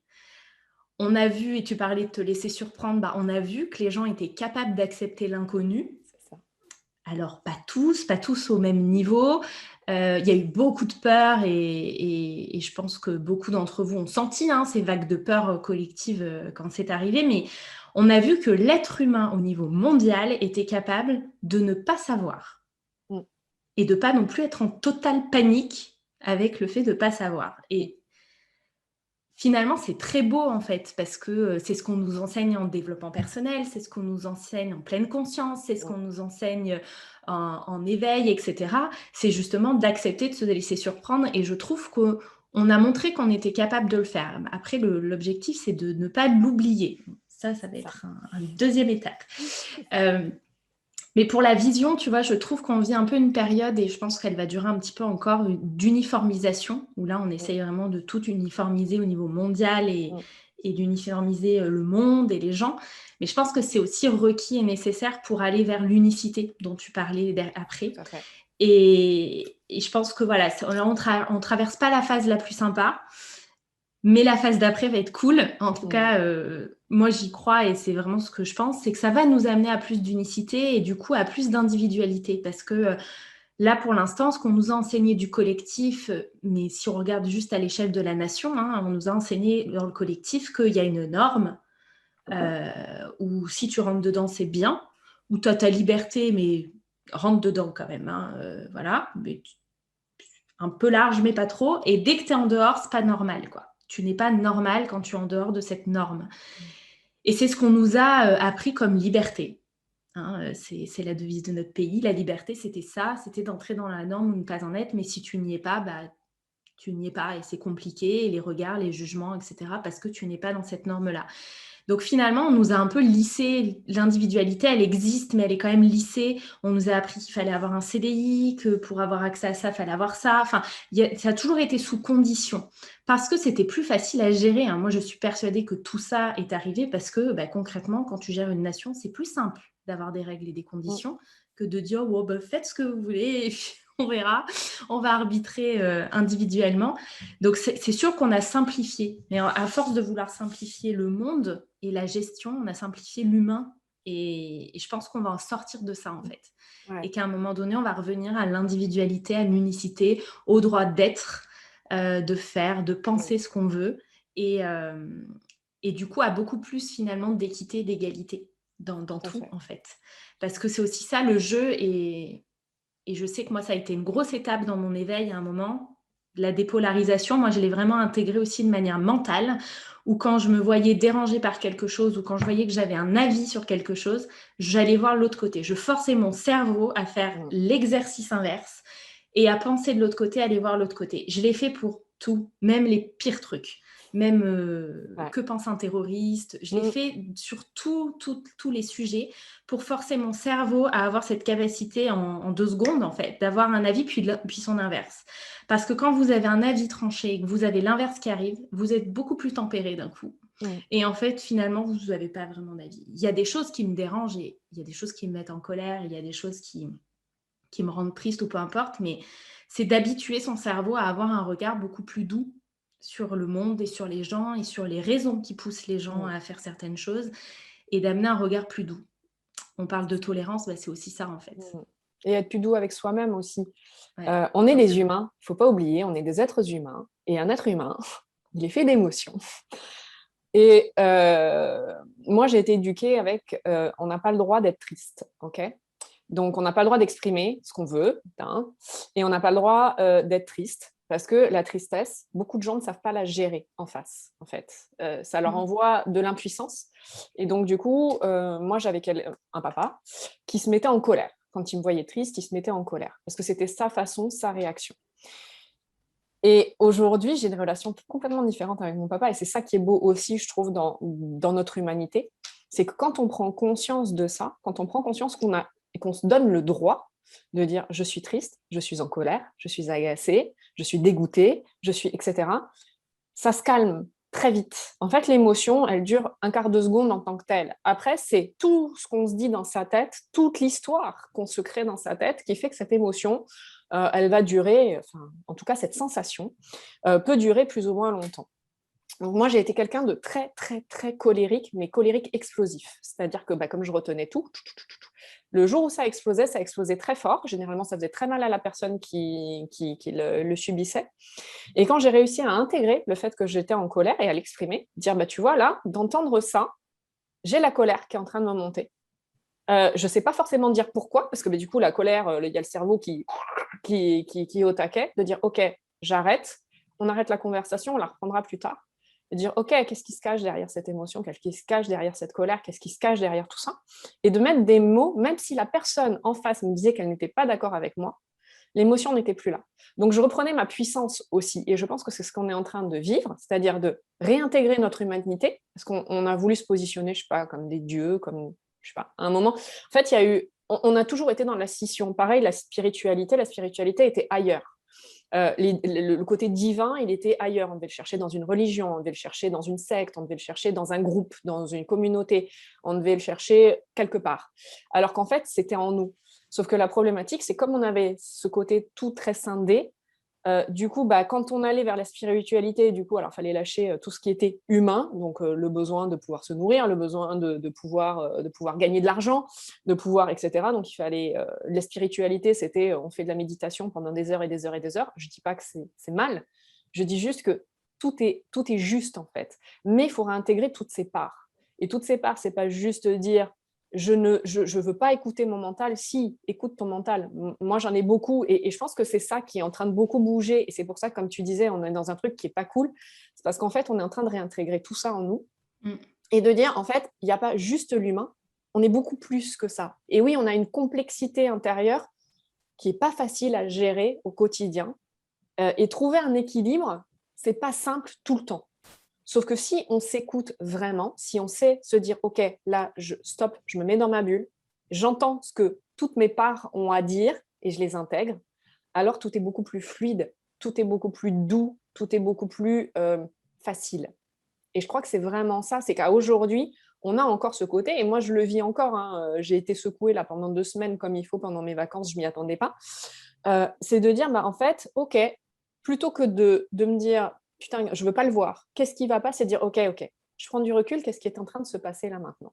On a vu, et tu parlais de te laisser surprendre, on a vu que les gens étaient capables d'accepter l'inconnu. C'est ça. Alors, pas tous au même niveau. Il y a eu beaucoup de peur et je pense que beaucoup d'entre vous ont senti ces vagues de peur collective quand c'est arrivé, mais on a vu que l'être humain au niveau mondial était capable de ne pas savoir et de ne pas non plus être en totale panique avec le fait de ne pas savoir. Et finalement, c'est très beau en fait, parce que c'est ce qu'on nous enseigne en développement personnel, c'est ce qu'on nous enseigne en pleine conscience, c'est ce qu'on nous enseigne en éveil, etc. C'est justement d'accepter de se laisser surprendre et je trouve qu'on a montré qu'on était capable de le faire. Après, l'objectif, c'est de ne pas l'oublier. Ça va être une deuxième étape. Mais pour la vision, tu vois, je trouve qu'on vit un peu une période, et je pense qu'elle va durer un petit peu encore, d'uniformisation, où là, on Mm, essaye vraiment de tout uniformiser au niveau mondial mm, et d'uniformiser le monde et les gens. Mais je pense que c'est aussi requis et nécessaire pour aller vers l'unicité dont tu parlais après. tout à fait. Et je pense que voilà, là, on traverse pas la phase la plus sympa. Mais la phase d'après va être cool. En tout Mm, cas, moi, j'y crois et c'est vraiment ce que je pense, c'est que ça va nous amener à plus d'unicité et du coup à plus d'individualité. Parce que là, pour l'instant, ce qu'on nous a enseigné du collectif, mais si on regarde juste à l'échelle de la nation, hein, on nous a enseigné dans le collectif qu'il y a une norme où si tu rentres dedans, c'est bien, où tu as ta liberté, mais rentre dedans quand même. Hein, voilà. Mais un peu large, mais pas trop. Et dès que tu es en dehors, c'est pas normal, quoi. Tu n'es pas normal quand tu es en dehors de cette norme. Et c'est ce qu'on nous a appris comme liberté. Hein, c'est la devise de notre pays. La liberté, c'était ça, c'était d'entrer dans la norme ou ne pas en être. Mais si tu n'y es pas, bah, tu n'y es pas. Et c'est compliqué, et les regards, les jugements, etc. Parce que tu n'es pas dans cette norme-là. Donc finalement, on nous a un peu lissé l'individualité, elle existe, mais elle est quand même lissée. On nous a appris qu'il fallait avoir un CDI, que pour avoir accès à ça, il fallait avoir ça. Enfin, ça a toujours été sous condition, parce que c'était plus facile à gérer. Hein. Moi, je suis persuadée que tout ça est arrivé parce que bah, concrètement, quand tu gères une nation, c'est plus simple d'avoir des règles et des mm, conditions que de dire, oh, bah, faites ce que vous voulez, et puis on verra, on va arbitrer individuellement. Donc, c'est sûr qu'on a simplifié, mais à force de vouloir simplifier le monde et la gestion, on a simplifié l'humain. Et je pense qu'on va en sortir de ça, en fait. ouais. Et qu'à un moment donné, on va revenir à l'individualité, à l'unicité, au droit d'être, de faire, de Mm, penser ce qu'on veut. Et, euh, et du coup, à beaucoup plus, finalement, d'équité et d'égalité dans tout à tout, fait. en fait. Parce que c'est aussi ça, le jeu. Et je sais que moi, ça a été une grosse étape dans mon éveil à un moment. La dépolarisation, moi, je l'ai vraiment intégrée aussi de manière mentale, où quand je me voyais dérangée par quelque chose, ou quand je voyais que j'avais un avis sur quelque chose, j'allais voir l'autre côté. Je forçais mon cerveau à faire Mm, l'exercice inverse et à penser de l'autre côté, à aller voir l'autre côté. Je l'ai fait pour tout, même les pires trucs. Même ouais. que pense un terroriste. Je l'ai Mm, fait sur tous les sujets pour forcer mon cerveau à avoir cette capacité en 2 secondes, en fait, d'avoir un avis puis son inverse. Parce que quand vous avez un avis tranché et que vous avez l'inverse qui arrive, vous êtes beaucoup plus tempéré d'un coup. mm, Et en fait, finalement, vous n'avez pas vraiment d'avis. Il y a des choses qui me dérangent et il y a des choses qui me mettent en colère, il y a des choses qui me rendent triste ou peu importe, mais c'est d'habituer son cerveau à avoir un regard beaucoup plus doux sur le monde et sur les gens et sur les raisons qui poussent les gens mm. à faire certaines choses et d'amener un regard plus doux. On parle de tolérance, bah, c'est aussi ça en fait. Mm. Et être plus doux avec soi-même aussi. Ouais, On est des forcément. humains, il ne faut pas oublier, on est des êtres humains. Et un être humain, il est fait d'émotions. Et moi, j'ai été éduquée avec on n'a pas le droit d'être triste, ok? Donc, on n'a pas le droit d'exprimer ce qu'on veut, hein, et on n'a pas le droit d'être triste, parce que la tristesse, beaucoup de gens ne savent pas la gérer en face, en fait. Ça leur Mm. envoie de l'impuissance. Et donc, du coup, moi, j'avais un papa qui se mettait en colère. Quand il me voyait triste, il se mettait en colère, parce que c'était sa façon, sa réaction. Et aujourd'hui, j'ai une relation complètement différente avec mon papa, et c'est ça qui est beau aussi, je trouve, dans notre humanité, c'est que quand on prend conscience de ça, quand on prend conscience qu'on a et qu'on se donne le droit de dire je suis triste, je suis en colère, je suis agacée, je suis dégoûtée, je suis etc. Ça se calme très vite. En fait, l'émotion, elle dure un quart de seconde en tant que telle. Après, c'est tout ce qu'on se dit dans sa tête, toute l'histoire qu'on se crée dans sa tête qui fait que cette émotion, elle va durer, enfin, en tout cas, cette sensation peut durer plus ou moins longtemps. Donc moi, j'ai été quelqu'un de très, très, très colérique, mais colérique explosif. C'est-à-dire que comme je retenais tout, le jour où ça explosait très fort. Généralement, ça faisait très mal à la personne qui le subissait. Et quand j'ai réussi à intégrer le fait que j'étais en colère et à l'exprimer, dire, tu vois, là, d'entendre ça, j'ai la colère qui est en train de me monter. Je ne sais pas forcément dire pourquoi, parce que du coup, la colère, il y a le cerveau qui est au taquet, de dire, OK, j'arrête, on arrête la conversation, on la reprendra plus tard. Et dire, OK, qu'est-ce qui se cache derrière cette émotion, qu'est-ce qui se cache derrière cette colère, qu'est-ce qui se cache derrière tout ça. Et de mettre des mots, même si la personne en face me disait qu'elle n'était pas d'accord avec moi, l'émotion n'était plus là. Donc, je reprenais ma puissance aussi. Et je pense que c'est ce qu'on est en train de vivre, c'est-à-dire de réintégrer notre humanité, parce qu'on a voulu se positionner, je ne sais pas, comme des dieux, comme, je sais pas, à un moment. En fait, il y a eu on a toujours été dans la scission. Pareil, la spiritualité était ailleurs. Le côté divin, il était ailleurs. On devait le chercher dans une religion, on devait le chercher dans une secte, on devait le chercher dans un groupe, dans une communauté, on devait le chercher quelque part. Alors qu'en fait, c'était en nous. Sauf que la problématique, c'est comme on avait ce côté tout très scindé, du coup, quand on allait vers la spiritualité, du coup, alors il fallait lâcher tout ce qui était humain, donc le besoin de pouvoir se nourrir, le besoin de pouvoir gagner de l'argent, de pouvoir, etc. Donc il fallait, la spiritualité, c'était on fait de la méditation pendant des heures et des heures et des heures. Je ne dis pas que c'est mal, je dis juste que tout est juste en fait, mais il faut réintégrer toutes ces parts. Et toutes ces parts, c'est pas juste dire je veux pas écouter mon mental. Si, écoute ton mental. Moi, j'en ai beaucoup et je pense que c'est ça qui est en train de beaucoup bouger. Et c'est pour ça, comme tu disais, on est dans un truc qui est pas cool. C'est parce qu'en fait, on est en train de réintégrer tout ça en nous et de dire, en fait, il n'y a pas juste l'humain, on est beaucoup plus que ça. Et oui, on a une complexité intérieure qui est pas facile à gérer au quotidien. Et trouver un équilibre, c'est pas simple tout le temps. Sauf que si on s'écoute vraiment, si on sait se dire, OK, là, stop, je me mets dans ma bulle, j'entends ce que toutes mes parts ont à dire et je les intègre, alors tout est beaucoup plus fluide, tout est beaucoup plus doux, tout est beaucoup plus facile. Et je crois que c'est vraiment ça, c'est qu'à aujourd'hui, on a encore ce côté, et moi je le vis encore, hein, j'ai été secouée là pendant 2 semaines comme il faut pendant mes vacances, je ne m'y attendais pas, c'est de dire, en fait, OK, plutôt que de me dire, putain, je veux pas le voir. Qu'est-ce qui va pas? C'est dire, OK, je prends du recul, qu'est-ce qui est en train de se passer là maintenant?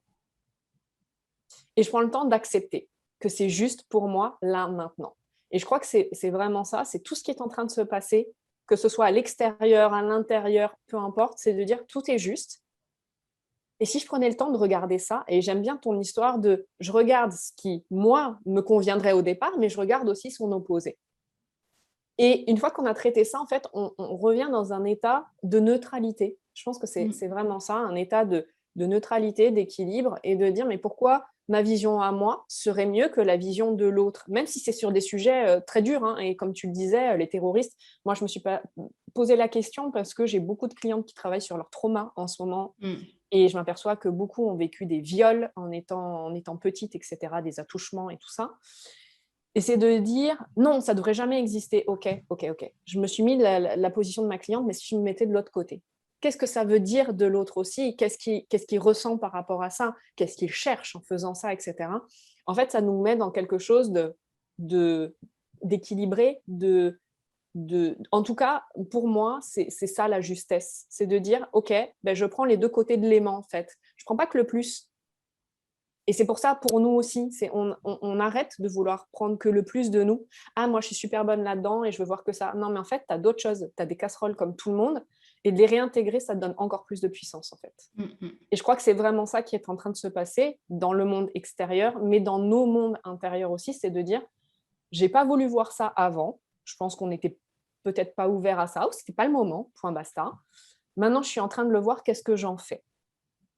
Et je prends le temps d'accepter que c'est juste pour moi là maintenant. Et je crois que c'est vraiment ça, c'est tout ce qui est en train de se passer, que ce soit à l'extérieur, à l'intérieur, peu importe, c'est de dire tout est juste. Et si je prenais le temps de regarder ça, et j'aime bien ton histoire de je regarde ce qui, moi, me conviendrait au départ, mais je regarde aussi son opposé. Et une fois qu'on a traité ça, en fait, on revient dans un état de neutralité. Je pense que c'est vraiment ça, un état de neutralité, d'équilibre, et de dire, mais pourquoi ma vision à moi serait mieux que la vision de l'autre? Même si c'est sur des sujets très durs, hein, et comme tu le disais, les terroristes, moi, je ne me suis pas posé la question parce que j'ai beaucoup de clientes qui travaillent sur leur trauma en ce moment, et je m'aperçois que beaucoup ont vécu des viols en étant petites, etc., des attouchements et tout ça. Et c'est de dire, non, ça ne devrait jamais exister. OK. Je me suis mis la position de ma cliente, mais si je me mettais de l'autre côté, qu'est-ce que ça veut dire de l'autre aussi? Qu'est-ce qu'il ressent par rapport à ça? Qu'est-ce qu'il cherche en faisant ça, etc. En fait, ça nous met dans quelque chose d'équilibré, en tout cas, pour moi, c'est ça la justesse. C'est de dire, OK, je prends les deux côtés de l'aimant, en fait. Je ne prends pas que le plus. Et c'est pour ça, pour nous aussi, on arrête de vouloir prendre que le plus de nous. Ah, moi, je suis super bonne là-dedans et je veux voir que ça. Non, mais en fait, tu as d'autres choses. Tu as des casseroles comme tout le monde. Et de les réintégrer, ça te donne encore plus de puissance, en fait. Et je crois que c'est vraiment ça qui est en train de se passer dans le monde extérieur, mais dans nos mondes intérieurs aussi, c'est de dire, j'ai pas voulu voir ça avant. Je pense qu'on n'était peut-être pas ouvert à ça, ou c'était pas le moment, point basta. Maintenant, je suis en train de le voir, qu'est-ce que j'en fais?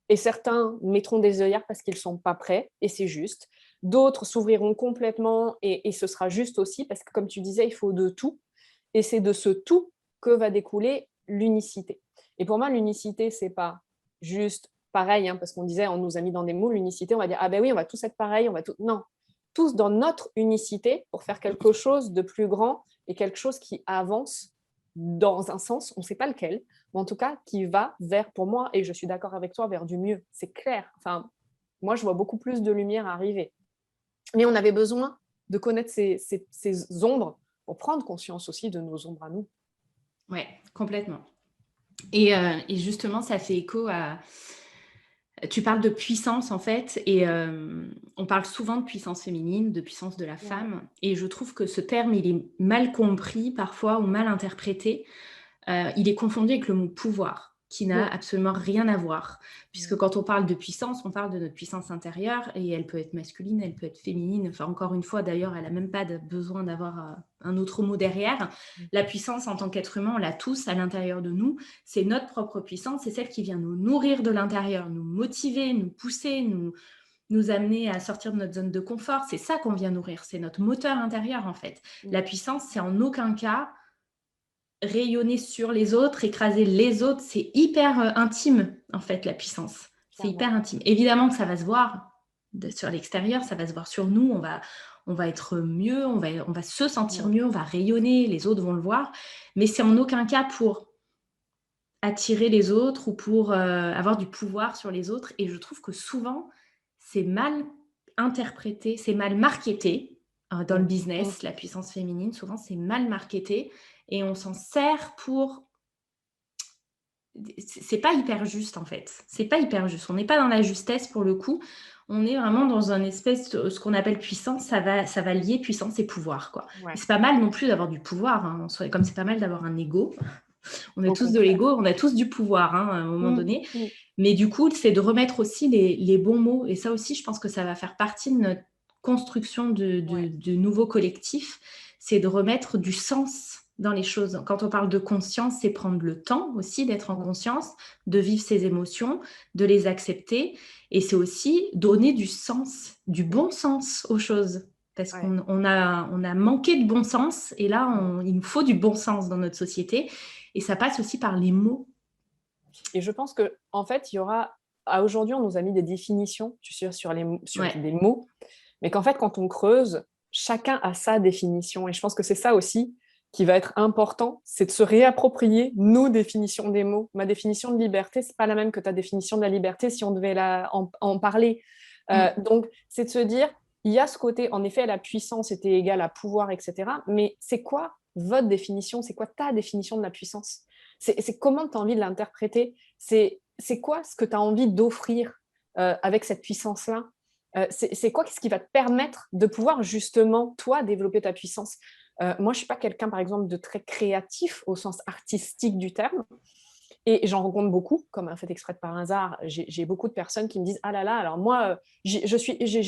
Et certains mettront des œillères parce qu'ils ne sont pas prêts, et c'est juste. D'autres s'ouvriront complètement, et ce sera juste aussi, parce que comme tu disais, il faut de tout. Et c'est de ce tout que va découler l'unicité. Et pour moi, l'unicité, ce n'est pas juste pareil, hein, parce qu'on disait, on nous a mis dans des moules, l'unicité, on va dire, ah ben oui, on va tous être pareil, on va tout. Non, tous dans notre unicité pour faire quelque chose de plus grand et quelque chose qui avance dans un sens, on ne sait pas lequel, mais en tout cas qui va vers, pour moi, et je suis d'accord avec toi, vers du mieux. C'est clair. Enfin, moi, je vois beaucoup plus de lumière arriver. Mais on avait besoin de connaître ces ombres pour prendre conscience aussi de nos ombres à nous. Ouais, complètement. Et justement, ça fait écho à... Tu parles de puissance, en fait, et on parle souvent de puissance féminine, de puissance de la femme, et je trouve que ce terme, il est mal compris parfois ou mal interprété. Il est confondu avec le mot pouvoir, qui n'a absolument rien à voir. Puisque quand on parle de puissance, on parle de notre puissance intérieure, et elle peut être masculine, elle peut être féminine. Enfin, encore une fois, d'ailleurs, elle n'a même pas besoin d'avoir un autre mot derrière. La puissance, en tant qu'être humain, on l'a tous à l'intérieur de nous. C'est notre propre puissance, c'est celle qui vient nous nourrir de l'intérieur, nous motiver, nous pousser, nous amener à sortir de notre zone de confort. C'est ça qu'on vient nourrir, c'est notre moteur intérieur, en fait. La puissance, c'est en aucun cas rayonner sur les autres, écraser les autres, c'est hyper intime, en fait, la puissance. C'est hyper intime. Évidemment que ça va se voir, sur l'extérieur, ça va se voir sur nous, on va être mieux, on va se sentir mieux, on va rayonner, les autres vont le voir, mais c'est en aucun cas pour attirer les autres ou pour avoir du pouvoir sur les autres. Et je trouve que souvent, c'est mal interprété, c'est mal marketé dans le business, la puissance féminine. Souvent, c'est mal marketé et on s'en sert pour... C'est pas hyper juste en fait. C'est pas hyper juste. On n'est pas dans la justesse pour le coup. On est vraiment dans un espèce de ce qu'on appelle puissance. Ça va lier puissance et pouvoir, quoi. Ouais. Et c'est pas mal non plus d'avoir du pouvoir. Hein. Comme c'est pas mal d'avoir un ego. On a Au tous de contraire. l'ego, on a tous du pouvoir hein, à un moment donné. Mais du coup, c'est de remettre aussi les bons mots. Et ça aussi, je pense que ça va faire partie de notre construction de nouveaux collectifs. C'est de remettre du sens dans les choses. Quand on parle de conscience, c'est prendre le temps aussi d'être en conscience, de vivre ses émotions, de les accepter. Et c'est aussi donner du sens, du bon sens aux choses. Parce qu'on a manqué de bon sens. Et là, il nous faut du bon sens dans notre société. Et ça passe aussi par les mots. Et je pense qu'en fait, il y aura... Aujourd'hui, on nous a mis des définitions sur des mots, mais qu'en fait, quand on creuse, chacun a sa définition. Et je pense que c'est ça aussi qui va être important, c'est de se réapproprier nos définitions des mots. Ma définition de liberté, c'est pas la même que ta définition de la liberté si on devait en parler. Donc, c'est de se dire, il y a ce côté, en effet, la puissance était égale à pouvoir, etc. Mais c'est quoi votre définition? C'est quoi ta définition de la puissance? C'est comment tu as envie de l'interpréter? C'est quoi ce que tu as envie d'offrir avec cette puissance-là? C'est quoi ce qui va te permettre de pouvoir justement, toi, développer ta puissance? Moi, je ne suis pas quelqu'un, par exemple, de très créatif au sens artistique du terme. Et j'en rencontre beaucoup, comme un fait exprès de par hasard. J'ai beaucoup de personnes qui me disent « Ah là là, alors moi, j'ai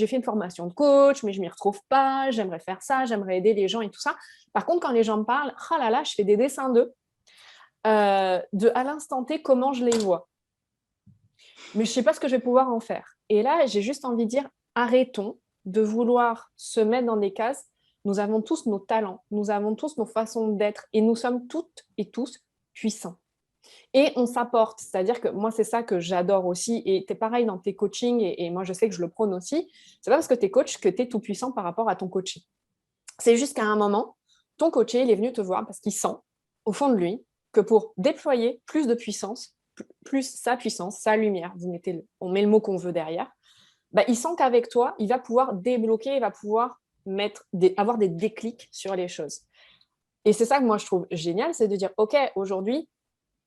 fait une formation de coach, mais je ne m'y retrouve pas, j'aimerais faire ça, j'aimerais aider les gens et tout ça. » Par contre, quand les gens me parlent « Ah là là, je fais des dessins d'eux. » À l'instant T, comment je les vois. Mais je ne sais pas ce que je vais pouvoir en faire. Et là, j'ai juste envie de dire, arrêtons de vouloir se mettre dans des cases. Nous avons tous nos talents, nous avons tous nos façons d'être et nous sommes toutes et tous puissants. Et on s'apporte, c'est-à-dire que moi, c'est ça que j'adore aussi. Et tu es pareil dans tes coachings, et moi, je sais que je le prône aussi. C'est pas parce que tu es coach que tu es tout puissant par rapport à ton coaché. C'est juste qu'à un moment, ton coaché, il est venu te voir parce qu'il sent, au fond de lui, que pour déployer plus de puissance, plus sa puissance, sa lumière, on met le mot qu'on veut derrière, bah, il sent qu'avec toi, il va pouvoir débloquer, il va pouvoir avoir des déclics sur les choses. Et c'est ça que moi, je trouve génial, c'est de dire, OK, aujourd'hui,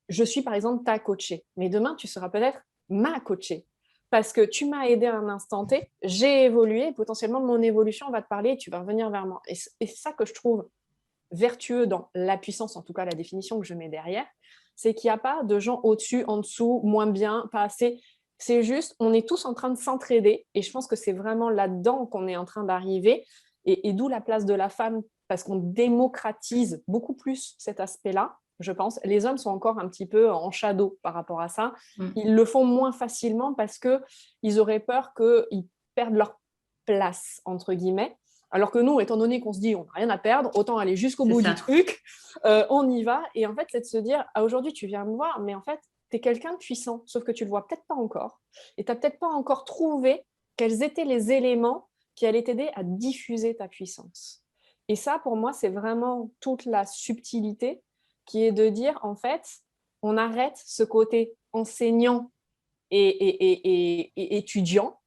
je suis par exemple ta coachée, mais demain, tu seras peut-être ma coachée. Parce que tu m'as aidé à un instant T, j'ai évolué, potentiellement mon évolution va te parler et tu vas revenir vers moi. Et c'est ça que je trouve vertueux dans la puissance, en tout cas la définition que je mets derrière, c'est qu'il n'y a pas de gens au-dessus, en dessous, moins bien, pas assez. C'est juste, on est tous en train de s'entraider et je pense que c'est vraiment là-dedans qu'on est en train d'arriver et d'où la place de la femme, parce qu'on démocratise beaucoup plus cet aspect-là, je pense. Les hommes sont encore un petit peu en shadow par rapport à ça. Ils le font moins facilement parce qu'ils auraient peur qu'ils perdent leur place, entre guillemets. Alors que nous, étant donné qu'on se dit on n'a rien à perdre, autant aller jusqu'au bout du truc, on y va. Et en fait, c'est de se dire, ah, aujourd'hui, tu viens me voir, mais en fait, tu es quelqu'un de puissant, sauf que tu ne le vois peut-être pas encore. Et tu n'as peut-être pas encore trouvé quels étaient les éléments qui allaient t'aider à diffuser ta puissance. Et ça, pour moi, c'est vraiment toute la subtilité qui est de dire, en fait, on arrête ce côté enseignant et étudiant.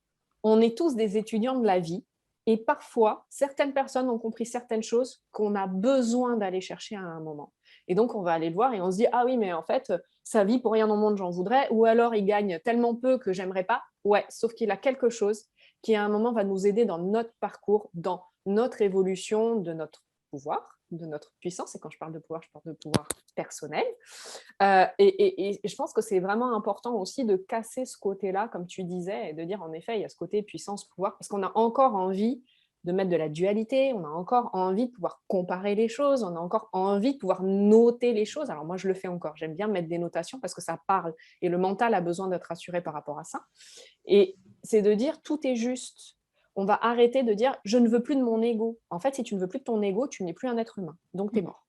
On est tous des étudiants de la vie. Et parfois, certaines personnes ont compris certaines choses qu'on a besoin d'aller chercher à un moment. Et donc, on va aller le voir et on se dit « Ah oui, mais en fait, sa vie, pour rien au monde, j'en voudrais. » Ou alors, il gagne tellement peu que j'aimerais pas. Ouais, sauf qu'il a quelque chose qui, à un moment, va nous aider dans notre parcours, dans notre évolution, de notre pouvoir, de notre puissance. Et quand je parle de pouvoir personnel. Et je pense que c'est vraiment important aussi de casser ce côté-là, comme tu disais, et de dire, en effet, il y a ce côté puissance, pouvoir, parce qu'on a encore envie de mettre de la dualité, on a encore envie de pouvoir comparer les choses, on a encore envie de pouvoir noter les choses. Alors moi, je le fais encore. J'aime bien mettre des notations parce que ça parle et le mental a besoin d'être rassuré par rapport à ça. Et c'est de dire, tout est juste. On va arrêter de dire, je ne veux plus de mon ego. En fait, si tu ne veux plus de ton ego, tu n'es plus un être humain. Donc, tu es mort.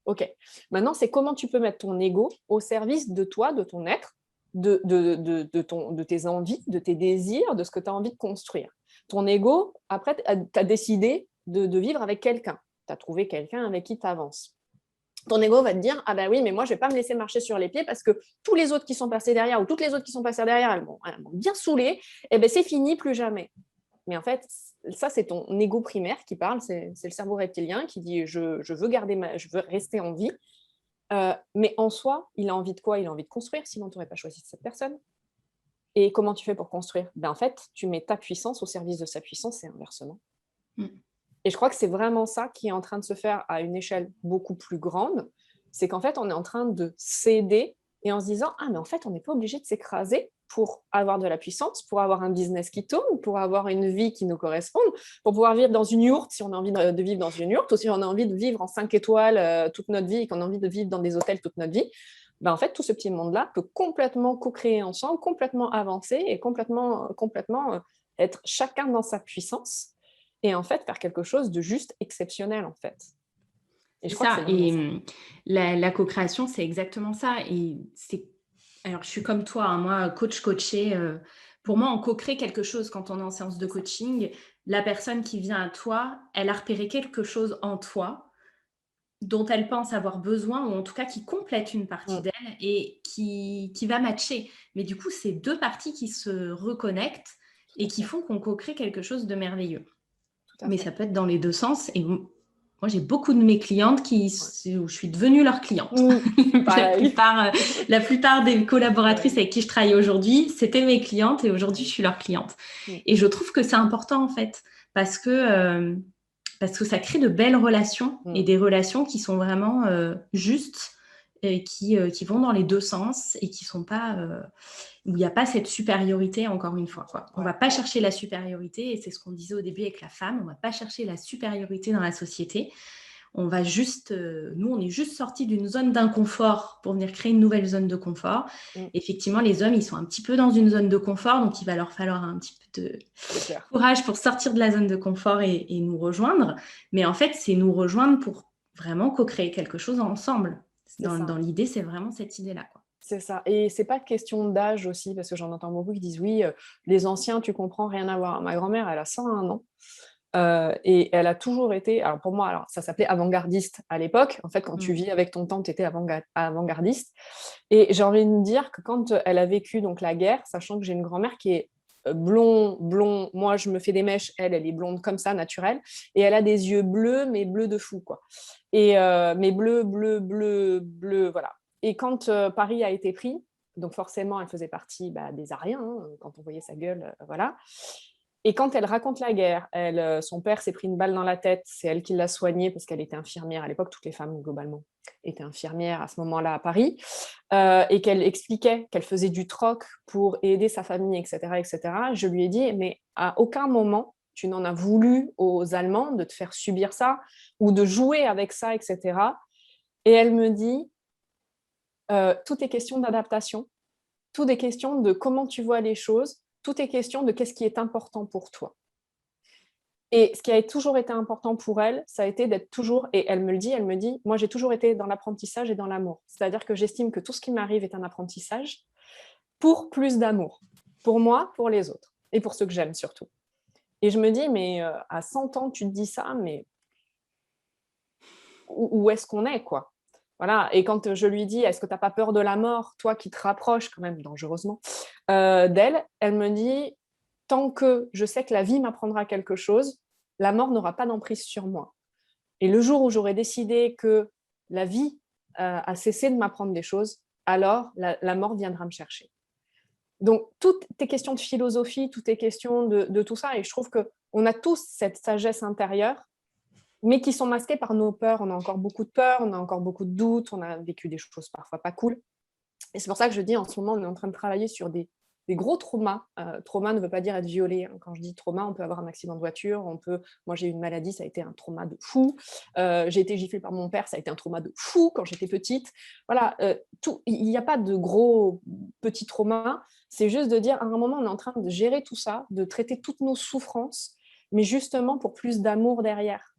OK. Maintenant, c'est comment tu peux mettre ton ego au service de toi, de ton être, de tes envies, de tes désirs, de ce que tu as envie de construire. Ton ego, après, tu as décidé de vivre avec quelqu'un. Tu as trouvé quelqu'un avec qui tu avances. Ton ego va te dire, ah ben oui, mais moi, je ne vais pas me laisser marcher sur les pieds parce que tous les autres qui sont passés derrière ou toutes les autres qui sont passées derrière, elles m'ont bien saoulée, et ben c'est fini, plus jamais. Mais en fait, ça, c'est ton ego primaire qui parle, c'est le cerveau reptilien qui dit, je veux rester en vie. Mais en soi, il a envie de quoi? Il a envie de construire, sinon tu n'aurais pas choisi cette personne. Et comment tu fais pour construire? En fait, tu mets ta puissance au service de sa puissance et inversement. Et je crois que c'est vraiment ça qui est en train de se faire à une échelle beaucoup plus grande. C'est qu'en fait, on est en train de s'aider et en se disant, ah, mais en fait, on n'est pas obligé de s'écraser pour avoir de la puissance, pour avoir un business qui tourne, pour avoir une vie qui nous corresponde, pour pouvoir vivre dans une yourte si on a envie de vivre dans une yourte, ou si on a envie de vivre en 5 étoiles toute notre vie et qu'on a envie de vivre dans des hôtels toute notre vie. En fait, tout ce petit monde-là peut complètement co-créer ensemble, complètement avancer et complètement être chacun dans sa puissance et en fait faire quelque chose de juste exceptionnel en fait. Et je crois que la co-création, c'est exactement ça. Et alors, je suis comme toi, hein, moi, coaché. Pour moi, on co-crée quelque chose quand on est en séance de coaching. La personne qui vient à toi, elle a repéré quelque chose en toi dont elle pense avoir besoin, ou en tout cas qui complète une partie d'elle et qui va matcher. Mais du coup, c'est deux parties qui se reconnectent et qui font qu'on co-crée quelque chose de merveilleux. Mais ça peut être dans les deux sens. Et moi, j'ai beaucoup de mes clientes où je suis devenue leur cliente. La plupart des collaboratrices avec qui je travaille aujourd'hui, c'était mes clientes et aujourd'hui, je suis leur cliente. Et je trouve que c'est important, en fait, parce que ça crée de belles relations et des relations qui sont vraiment justes et qui vont dans les deux sens et qui sont pas... où il n'y a pas cette supériorité, encore une fois. On ne va pas chercher la supériorité, et c'est ce qu'on disait au début avec la femme, on ne va pas chercher la supériorité dans la société. On va juste, nous, on est juste sortis d'une zone d'inconfort pour venir créer une nouvelle zone de confort. Effectivement, les hommes, ils sont un petit peu dans une zone de confort, donc il va leur falloir un petit peu de courage pour sortir de la zone de confort et nous rejoindre. Mais en fait, c'est nous rejoindre pour vraiment co-créer quelque chose ensemble. Dans l'idée, c'est vraiment cette idée-là, quoi. C'est ça. Et c'est pas question d'âge aussi, parce que j'en entends beaucoup qui disent oui, les anciens, tu comprends, rien à voir. Ma grand-mère, elle a 101 ans. Et elle a toujours été, alors pour moi, alors ça s'appelait avant-gardiste à l'époque. En fait, quand tu vis avec ton temps, tu étais avant-gardiste. Et j'ai envie de dire que quand elle a vécu donc la guerre, sachant que j'ai une grand-mère qui est blond, moi je me fais des mèches, elle est blonde comme ça, naturelle, et elle a des yeux bleus, mais bleus de fou, quoi. Et mais bleu, voilà. Et quand Paris a été pris, donc forcément, elle faisait partie des Ariens, hein, quand on voyait sa gueule, voilà. Et quand elle raconte la guerre, son père s'est pris une balle dans la tête, c'est elle qui l'a soigné parce qu'elle était infirmière. À l'époque, toutes les femmes, globalement, étaient infirmières à ce moment-là à Paris, et qu'elle expliquait qu'elle faisait du troc pour aider sa famille, etc., etc. Je lui ai dit, mais à aucun moment, tu n'en as voulu aux Allemands de te faire subir ça ou de jouer avec ça, etc. Et elle me dit, tout est question d'adaptation, tout est question de comment tu vois les choses, tout est question de qu'est-ce qui est important pour toi. Et ce qui a toujours été important pour elle, ça a été d'être toujours, et elle me dit, moi j'ai toujours été dans l'apprentissage et dans l'amour. C'est-à-dire que j'estime que tout ce qui m'arrive est un apprentissage pour plus d'amour. Pour moi, pour les autres. Et pour ceux que j'aime surtout. Et je me dis, mais à 100 ans, tu te dis ça, mais où est-ce qu'on est, quoi? Voilà. Et quand je lui dis, est-ce que tu n'as pas peur de la mort, toi qui te rapproches quand même dangereusement d'elle, elle me dit, tant que je sais que la vie m'apprendra quelque chose, la mort n'aura pas d'emprise sur moi. Et le jour où j'aurai décidé que la vie a cessé de m'apprendre des choses, alors la mort viendra me chercher. Donc, toutes est question de philosophie, tout est question de tout ça. Et je trouve qu'on a tous cette sagesse intérieure, mais qui sont masquées par nos peurs. On a encore beaucoup de peurs, on a encore beaucoup de doutes, on a vécu des choses parfois pas cool. Et c'est pour ça que je dis, en ce moment, on est en train de travailler sur des gros traumas. Trauma ne veut pas dire être violé. Quand je dis trauma, on peut avoir un accident de voiture, moi j'ai eu une maladie, ça a été un trauma de fou. J'ai été giflée par mon père, ça a été un trauma de fou quand j'étais petite. Voilà, il n'y a pas de gros petits traumas. C'est juste de dire, à un moment, on est en train de gérer tout ça, de traiter toutes nos souffrances, mais justement pour plus d'amour derrière.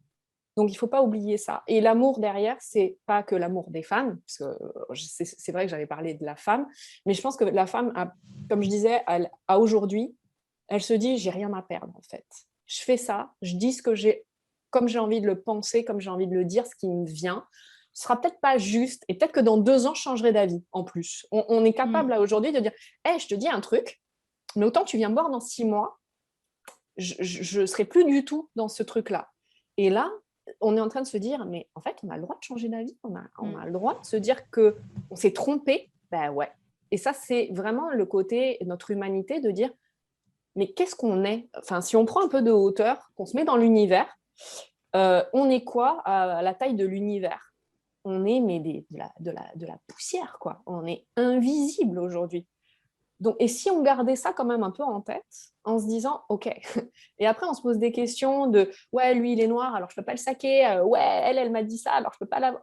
Donc, il ne faut pas oublier ça. Et l'amour derrière, ce n'est pas que l'amour des femmes, parce que c'est vrai que j'avais parlé de la femme, mais je pense que la femme, comme je disais, à aujourd'hui, elle se dit, j'ai rien à perdre en fait. Je fais ça, je dis ce que j'ai, comme j'ai envie de le penser, comme j'ai envie de le dire, ce qui me vient. Ce sera peut-être pas juste, et peut-être que dans 2 ans, je changerai d'avis en plus. On est capable là aujourd'hui de dire, hey, je te dis un truc, mais autant tu viens me voir dans 6 mois, je ne serai plus du tout dans ce truc-là. Et là, on est en train de se dire, mais en fait, on a le droit de changer d'avis, on a le droit de se dire qu'on s'est trompé. Ben ouais. Et ça, c'est vraiment le côté, notre humanité, de dire, mais qu'est-ce qu'on est? Enfin, si on prend un peu de hauteur, qu'on se met dans l'univers, on est quoi à la taille de l'univers? On est mais de la poussière, quoi. On est invisible aujourd'hui. Donc, et si on gardait ça quand même un peu en tête, en se disant, OK, et après on se pose des questions de, ouais, lui il est noir, alors je ne peux pas le saquer, ouais, elle m'a dit ça, alors je ne peux pas la...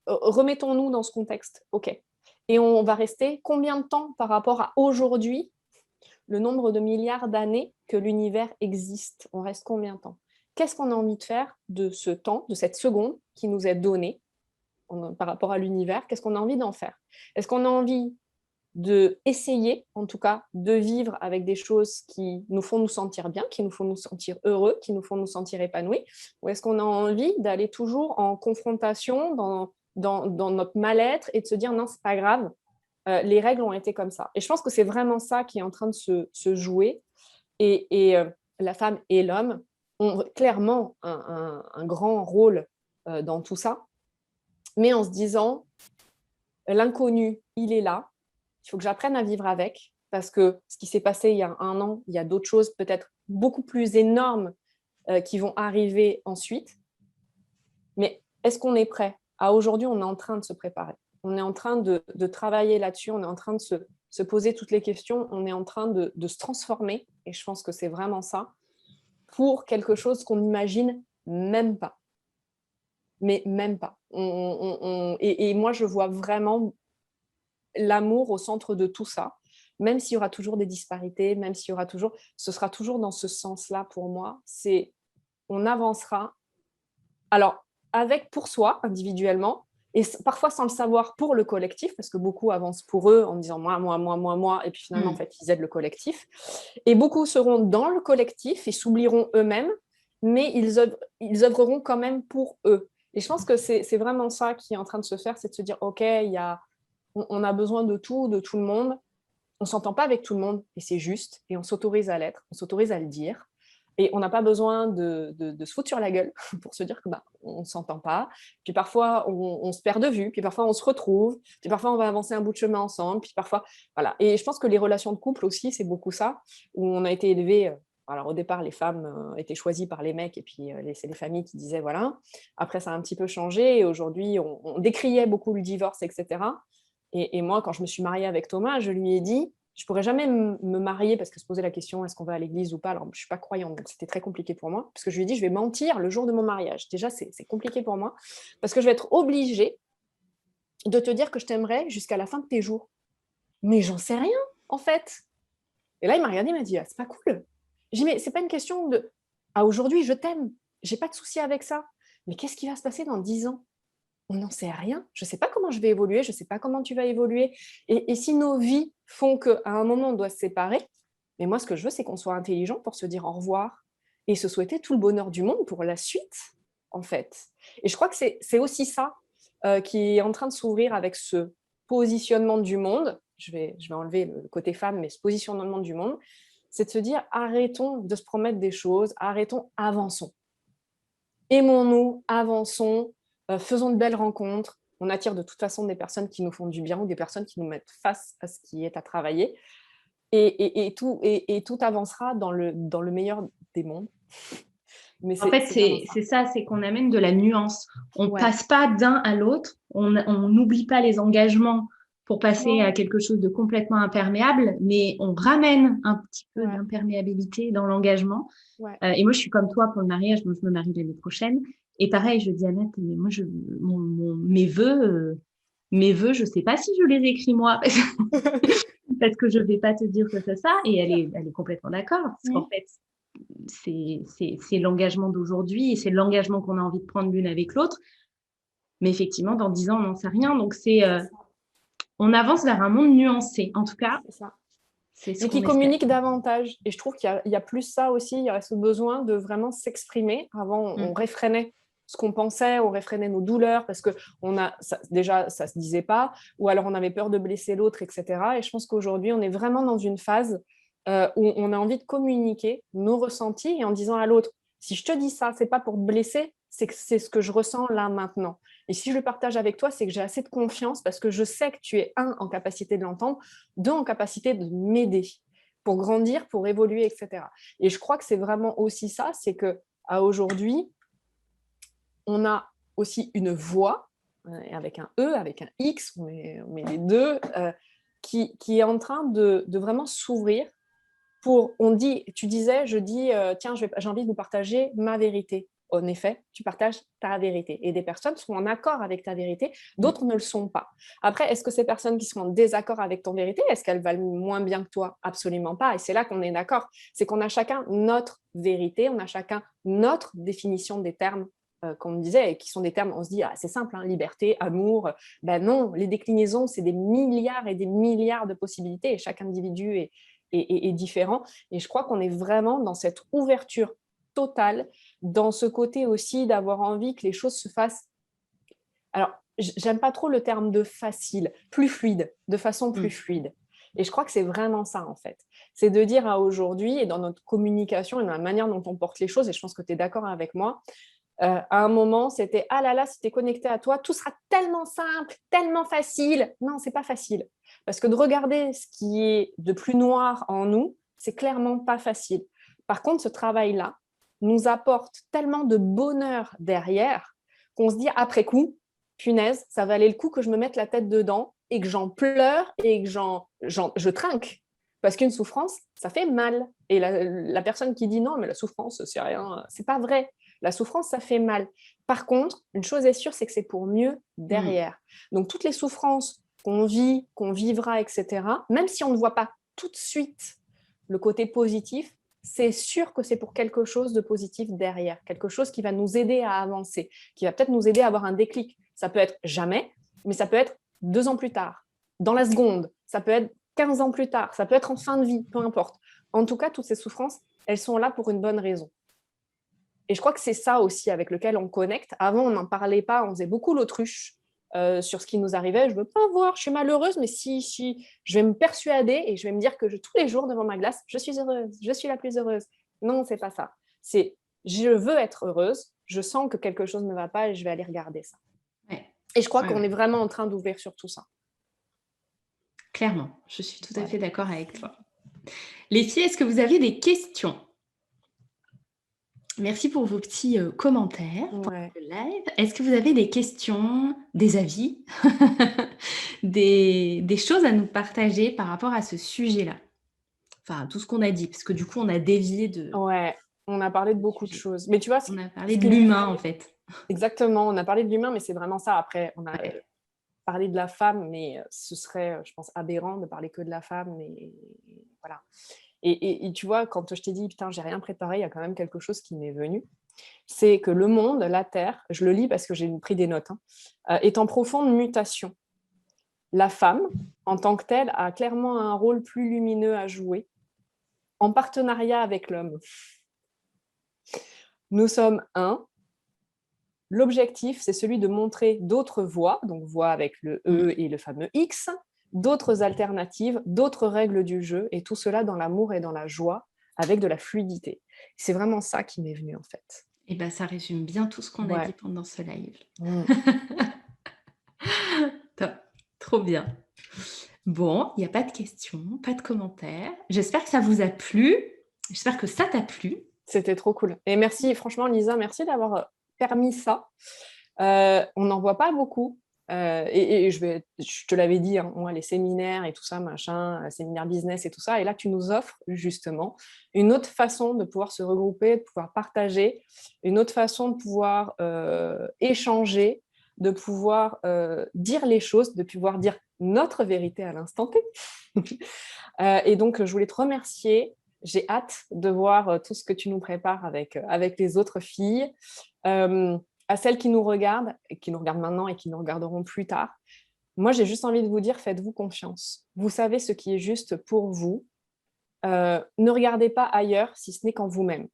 Remettons-nous dans ce contexte, OK. Et on va rester combien de temps par rapport à aujourd'hui, le nombre de milliards d'années que l'univers existe? On reste combien de temps? Qu'est-ce qu'on a envie de faire de ce temps, de cette seconde qui nous est donnée par rapport à l'univers? Qu'est-ce qu'on a envie d'en faire? Est-ce qu'on a envie d'essayer, en tout cas, de vivre avec des choses qui nous font nous sentir bien, qui nous font nous sentir heureux, qui nous font nous sentir épanouis? Ou est-ce qu'on a envie d'aller toujours en confrontation dans notre mal-être et de se dire non, c'est pas grave, les règles ont été comme ça. Et je pense que c'est vraiment ça qui est en train de se jouer. Et la femme et l'homme ont clairement un grand rôle dans tout ça, mais en se disant, l'inconnu, il est là, il faut que j'apprenne à vivre avec, parce que ce qui s'est passé il y a 1 an, il y a d'autres choses peut-être beaucoup plus énormes qui vont arriver ensuite. Mais est-ce qu'on est prêt? Aujourd'hui, on est en train de se préparer. On est en train de travailler là-dessus, on est en train de se poser toutes les questions, on est en train de se transformer, et je pense que c'est vraiment ça, pour quelque chose qu'on n'imagine même pas. Mais même pas. Et moi, je vois vraiment l'amour au centre de tout ça, même s'il y aura toujours des disparités, même s'il y aura toujours, ce sera toujours dans ce sens-là pour moi. C'est, on avancera. Alors, avec pour soi, individuellement, et parfois sans le savoir pour le collectif, parce que beaucoup avancent pour eux en disant moi, et puis finalement, en fait, ils aident le collectif. Et beaucoup seront dans le collectif et s'oublieront eux-mêmes, mais ils œuvreront quand même pour eux. Et je pense que c'est vraiment ça qui est en train de se faire, c'est de se dire, OK, on a besoin de tout le monde. On ne s'entend pas avec tout le monde, et c'est juste, et on s'autorise à l'être, on s'autorise à le dire. Et on n'a pas besoin de se foutre sur la gueule pour se dire qu'on ne s'entend pas. Puis parfois, on se perd de vue, puis parfois, on se retrouve, puis parfois, on va avancer un bout de chemin ensemble, puis parfois, voilà. Et je pense que les relations de couple aussi, c'est beaucoup ça, où on a été élevés. Alors au départ, les femmes étaient choisies par les mecs, et puis c'est les familles qui disaient voilà. Après, ça a un petit peu changé, et aujourd'hui, on décriait beaucoup le divorce, etc. Et moi, quand je me suis mariée avec Thomas, je lui ai dit, je ne pourrais jamais me marier parce que se poser la question, est-ce qu'on va à l'église ou pas? Alors, je ne suis pas croyante, donc c'était très compliqué pour moi. Parce que je lui ai dit, je vais mentir le jour de mon mariage. Déjà, c'est compliqué pour moi. Parce que je vais être obligée de te dire que je t'aimerai jusqu'à la fin de tes jours. Mais j'en sais rien, en fait. Et là, il m'a regardé, il m'a dit, ah, c'est pas cool. J'ai dit, mais c'est pas une question de, ah, aujourd'hui, je t'aime. J'ai pas de souci avec ça. Mais qu'est-ce qui va se passer dans 10 ans? On n'en sait rien. Je ne sais pas comment je vais évoluer, je ne sais pas comment tu vas évoluer. Et si nos vies font qu'à un moment, on doit se séparer, mais moi, ce que je veux, c'est qu'on soit intelligent pour se dire au revoir et se souhaiter tout le bonheur du monde pour la suite, en fait. Et je crois que c'est aussi ça qui est en train de s'ouvrir avec ce positionnement du monde. Je vais enlever le côté femme, mais ce positionnement du monde, c'est de se dire arrêtons de se promettre des choses, arrêtons, avançons. Aimons-nous, avançons, faisons de belles rencontres. On attire de toute façon des personnes qui nous font du bien ou des personnes qui nous mettent face à ce qui est à travailler. Et tout avancera dans le meilleur des mondes. Mais en fait, c'est ça, c'est qu'on amène de la nuance. On ne passe pas d'un à l'autre, on n'oublie pas les engagements pour passer à quelque chose de complètement imperméable, mais on ramène un petit peu d'imperméabilité dans l'engagement. Et moi, je suis comme toi pour le mariage, moi je me marie l'année prochaine. Et pareil, je dis à Annette, mais moi, mes vœux, je ne sais pas si je les écris moi, parce que je ne vais pas te dire que c'est ça. Et elle est complètement d'accord, parce qu'en fait, c'est l'engagement d'aujourd'hui et c'est l'engagement qu'on a envie de prendre l'une avec l'autre. Mais effectivement, dans 10 ans, on n'en sait rien. Donc, on avance vers un monde nuancé. En tout cas, c'est ça. c'est ce Et qui qu'on espère. communique davantage. Et je trouve qu'il y a plus ça aussi, il y a ce besoin de vraiment s'exprimer. Avant, on réfrénait ce qu'on pensait, on réfrénait nos douleurs parce que déjà, ça ne se disait pas, ou alors on avait peur de blesser l'autre, etc. Et je pense qu'aujourd'hui, on est vraiment dans une phase où on a envie de communiquer nos ressentis et en disant à l'autre, si je te dis ça, ce n'est pas pour te blesser, c'est que c'est ce que je ressens là maintenant. Et si je le partage avec toi, c'est que j'ai assez de confiance parce que je sais que tu es, un, en capacité de l'entendre, deux, en capacité de m'aider pour grandir, pour évoluer, etc. Et je crois que c'est vraiment aussi ça, c'est qu'à aujourd'hui, on a aussi une voix, avec un E, avec un X, on met les deux, qui est en train de vraiment s'ouvrir pour, tu disais, tiens, j'ai envie de vous partager ma vérité. En effet, tu partages ta vérité. Et des personnes sont en accord avec ta vérité, d'autres ne le sont pas. Après, est-ce que ces personnes qui sont en désaccord avec ton vérité, est-ce qu'elles valent moins bien que toi? Absolument pas. Et c'est là qu'on est d'accord. C'est qu'on a chacun notre vérité, on a chacun notre définition des termes qu'on me disait, et qui sont des termes, on se dit, c'est simple, hein, liberté, amour. Ben non, les déclinaisons, c'est des milliards et des milliards de possibilités, et chaque individu est différent. Et je crois qu'on est vraiment dans cette ouverture totale, dans ce côté aussi d'avoir envie que les choses se fassent. Alors, j'aime pas trop le terme de facile, plus fluide, de façon plus fluide. Et je crois que c'est vraiment ça, en fait. C'est de dire à aujourd'hui, et dans notre communication et dans la manière dont on porte les choses, et je pense que tu es d'accord avec moi, à un moment, c'était « Ah là là, si tu es connecté à toi, tout sera tellement simple, tellement facile. » Non, c'est pas facile. Parce que de regarder ce qui est de plus noir en nous, c'est clairement pas facile. Par contre, ce travail-là nous apporte tellement de bonheur derrière qu'on se dit après coup, punaise, ça valait le coup que je me mette la tête dedans et que j'en pleure et que je trinque. Parce qu'une souffrance, ça fait mal. Et la personne qui dit non, mais la souffrance, c'est rien, c'est pas vrai. La souffrance, ça fait mal. Par contre, une chose est sûre, c'est que c'est pour mieux derrière. Donc, toutes les souffrances qu'on vit, qu'on vivra, etc., même si on ne voit pas tout de suite le côté positif, c'est sûr que c'est pour quelque chose de positif derrière, quelque chose qui va nous aider à avancer, qui va peut-être nous aider à avoir un déclic. Ça peut être jamais, mais ça peut être 2 ans plus tard, dans la seconde, ça peut être 15 ans plus tard, ça peut être en fin de vie, peu importe. En tout cas, toutes ces souffrances, elles sont là pour une bonne raison. Et je crois que c'est ça aussi avec lequel on connecte. Avant, on n'en parlait pas, on faisait beaucoup l'autruche sur ce qui nous arrivait. Je ne veux pas voir, je suis malheureuse, mais si, je vais me persuader et je vais me dire que tous les jours devant ma glace, je suis heureuse, je suis la plus heureuse. Non, c'est pas ça. C'est je veux être heureuse, je sens que quelque chose ne va pas et je vais aller regarder ça. Ouais. Et je crois qu'on est vraiment en train d'ouvrir sur tout ça. Clairement, je suis tout à fait d'accord avec toi. Les filles, est-ce que vous avez des questions ? Merci pour vos petits commentaires pour le live. Est-ce que vous avez des questions, des avis, des choses à nous partager par rapport à ce sujet-là? Enfin, tout ce qu'on a dit, parce que du coup, on a dévié de... Ouais, on a parlé de beaucoup de choses. Mais tu vois, on a parlé de l'humain, en fait. Exactement, on a parlé de l'humain, mais c'est vraiment ça. Après, on a parlé de la femme, mais ce serait, je pense, aberrant de parler que de la femme. Mais voilà. Et tu vois, quand je t'ai dit, putain, j'ai rien préparé, il y a quand même quelque chose qui m'est venu. C'est que le monde, la Terre, je le lis parce que j'ai pris des notes, est en profonde mutation. La femme, en tant que telle, a clairement un rôle plus lumineux à jouer, en partenariat avec l'homme. Nous sommes un. L'objectif, c'est celui de montrer d'autres voies, donc voies avec le E et le fameux X, d'autres alternatives, d'autres règles du jeu, et tout cela dans l'amour et dans la joie, avec de la fluidité. C'est vraiment ça qui m'est venu, en fait. Et bien, ça résume bien tout ce qu'on a dit pendant ce live. Top, trop bien. Bon, il n'y a pas de questions, pas de commentaires. J'espère que ça vous a plu. J'espère que ça t'a plu. C'était trop cool. Et merci, franchement, Lisa, merci d'avoir permis ça. On n'en voit pas beaucoup. Je te l'avais dit, hein, moi, les séminaires et tout ça, machin, séminaires business et tout ça. Et là, tu nous offres justement une autre façon de pouvoir se regrouper, de pouvoir partager, une autre façon de pouvoir échanger, de pouvoir dire les choses, de pouvoir dire notre vérité à l'instant T. Et donc, je voulais te remercier J'ai hâte de voir tout ce que tu nous prépares avec les autres filles. À celles qui nous regardent, et qui nous regardent maintenant et qui nous regarderont plus tard, moi, j'ai juste envie de vous dire, faites-vous confiance. Vous savez ce qui est juste pour vous. Ne regardez pas ailleurs si ce n'est qu'en vous-même.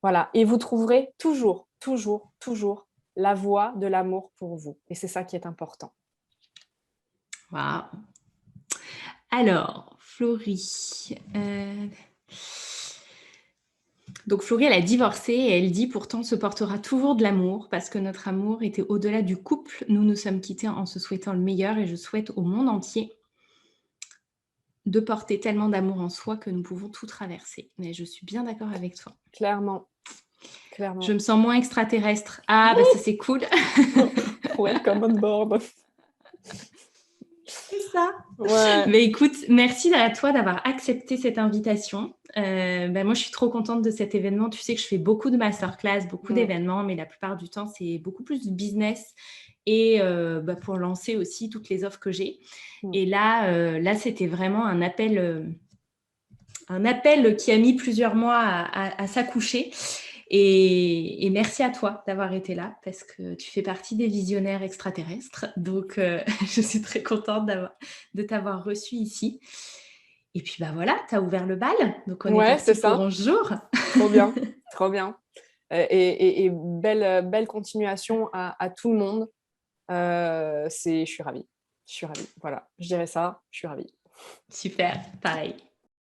Voilà. Et vous trouverez toujours, toujours, toujours la voie de l'amour pour vous. Et c'est ça qui est important. Waouh. Alors, Florie. Donc, Florie, elle a divorcé et elle dit « Pourtant, se portera toujours de l'amour parce que notre amour était au-delà du couple. Nous nous sommes quittés en se souhaitant le meilleur et je souhaite au monde entier de porter tellement d'amour en soi que nous pouvons tout traverser. » Mais je suis bien d'accord avec toi. Clairement. Je me sens moins extraterrestre. Ah, bah ça, c'est cool. Welcome on board. C'est ça. Ouais. Mais écoute, merci à toi d'avoir accepté cette invitation. Moi, je suis trop contente de cet événement. Tu sais que je fais beaucoup de masterclass, beaucoup d'événements, mais la plupart du temps, c'est beaucoup plus du business et pour lancer aussi toutes les offres que j'ai. Et là, c'était vraiment un appel qui a mis plusieurs mois à s'accoucher. Et merci à toi d'avoir été là parce que tu fais partie des visionnaires extraterrestres. Donc, je suis très contente de t'avoir reçu ici. Et puis, bah voilà, tu as ouvert le bal. Donc, on est parti pour 11 jours. Trop bien, trop bien. Et belle continuation à tout le monde. Je suis ravie. Je suis ravie. Voilà, je dirais ça, je suis ravie. Super, pareil.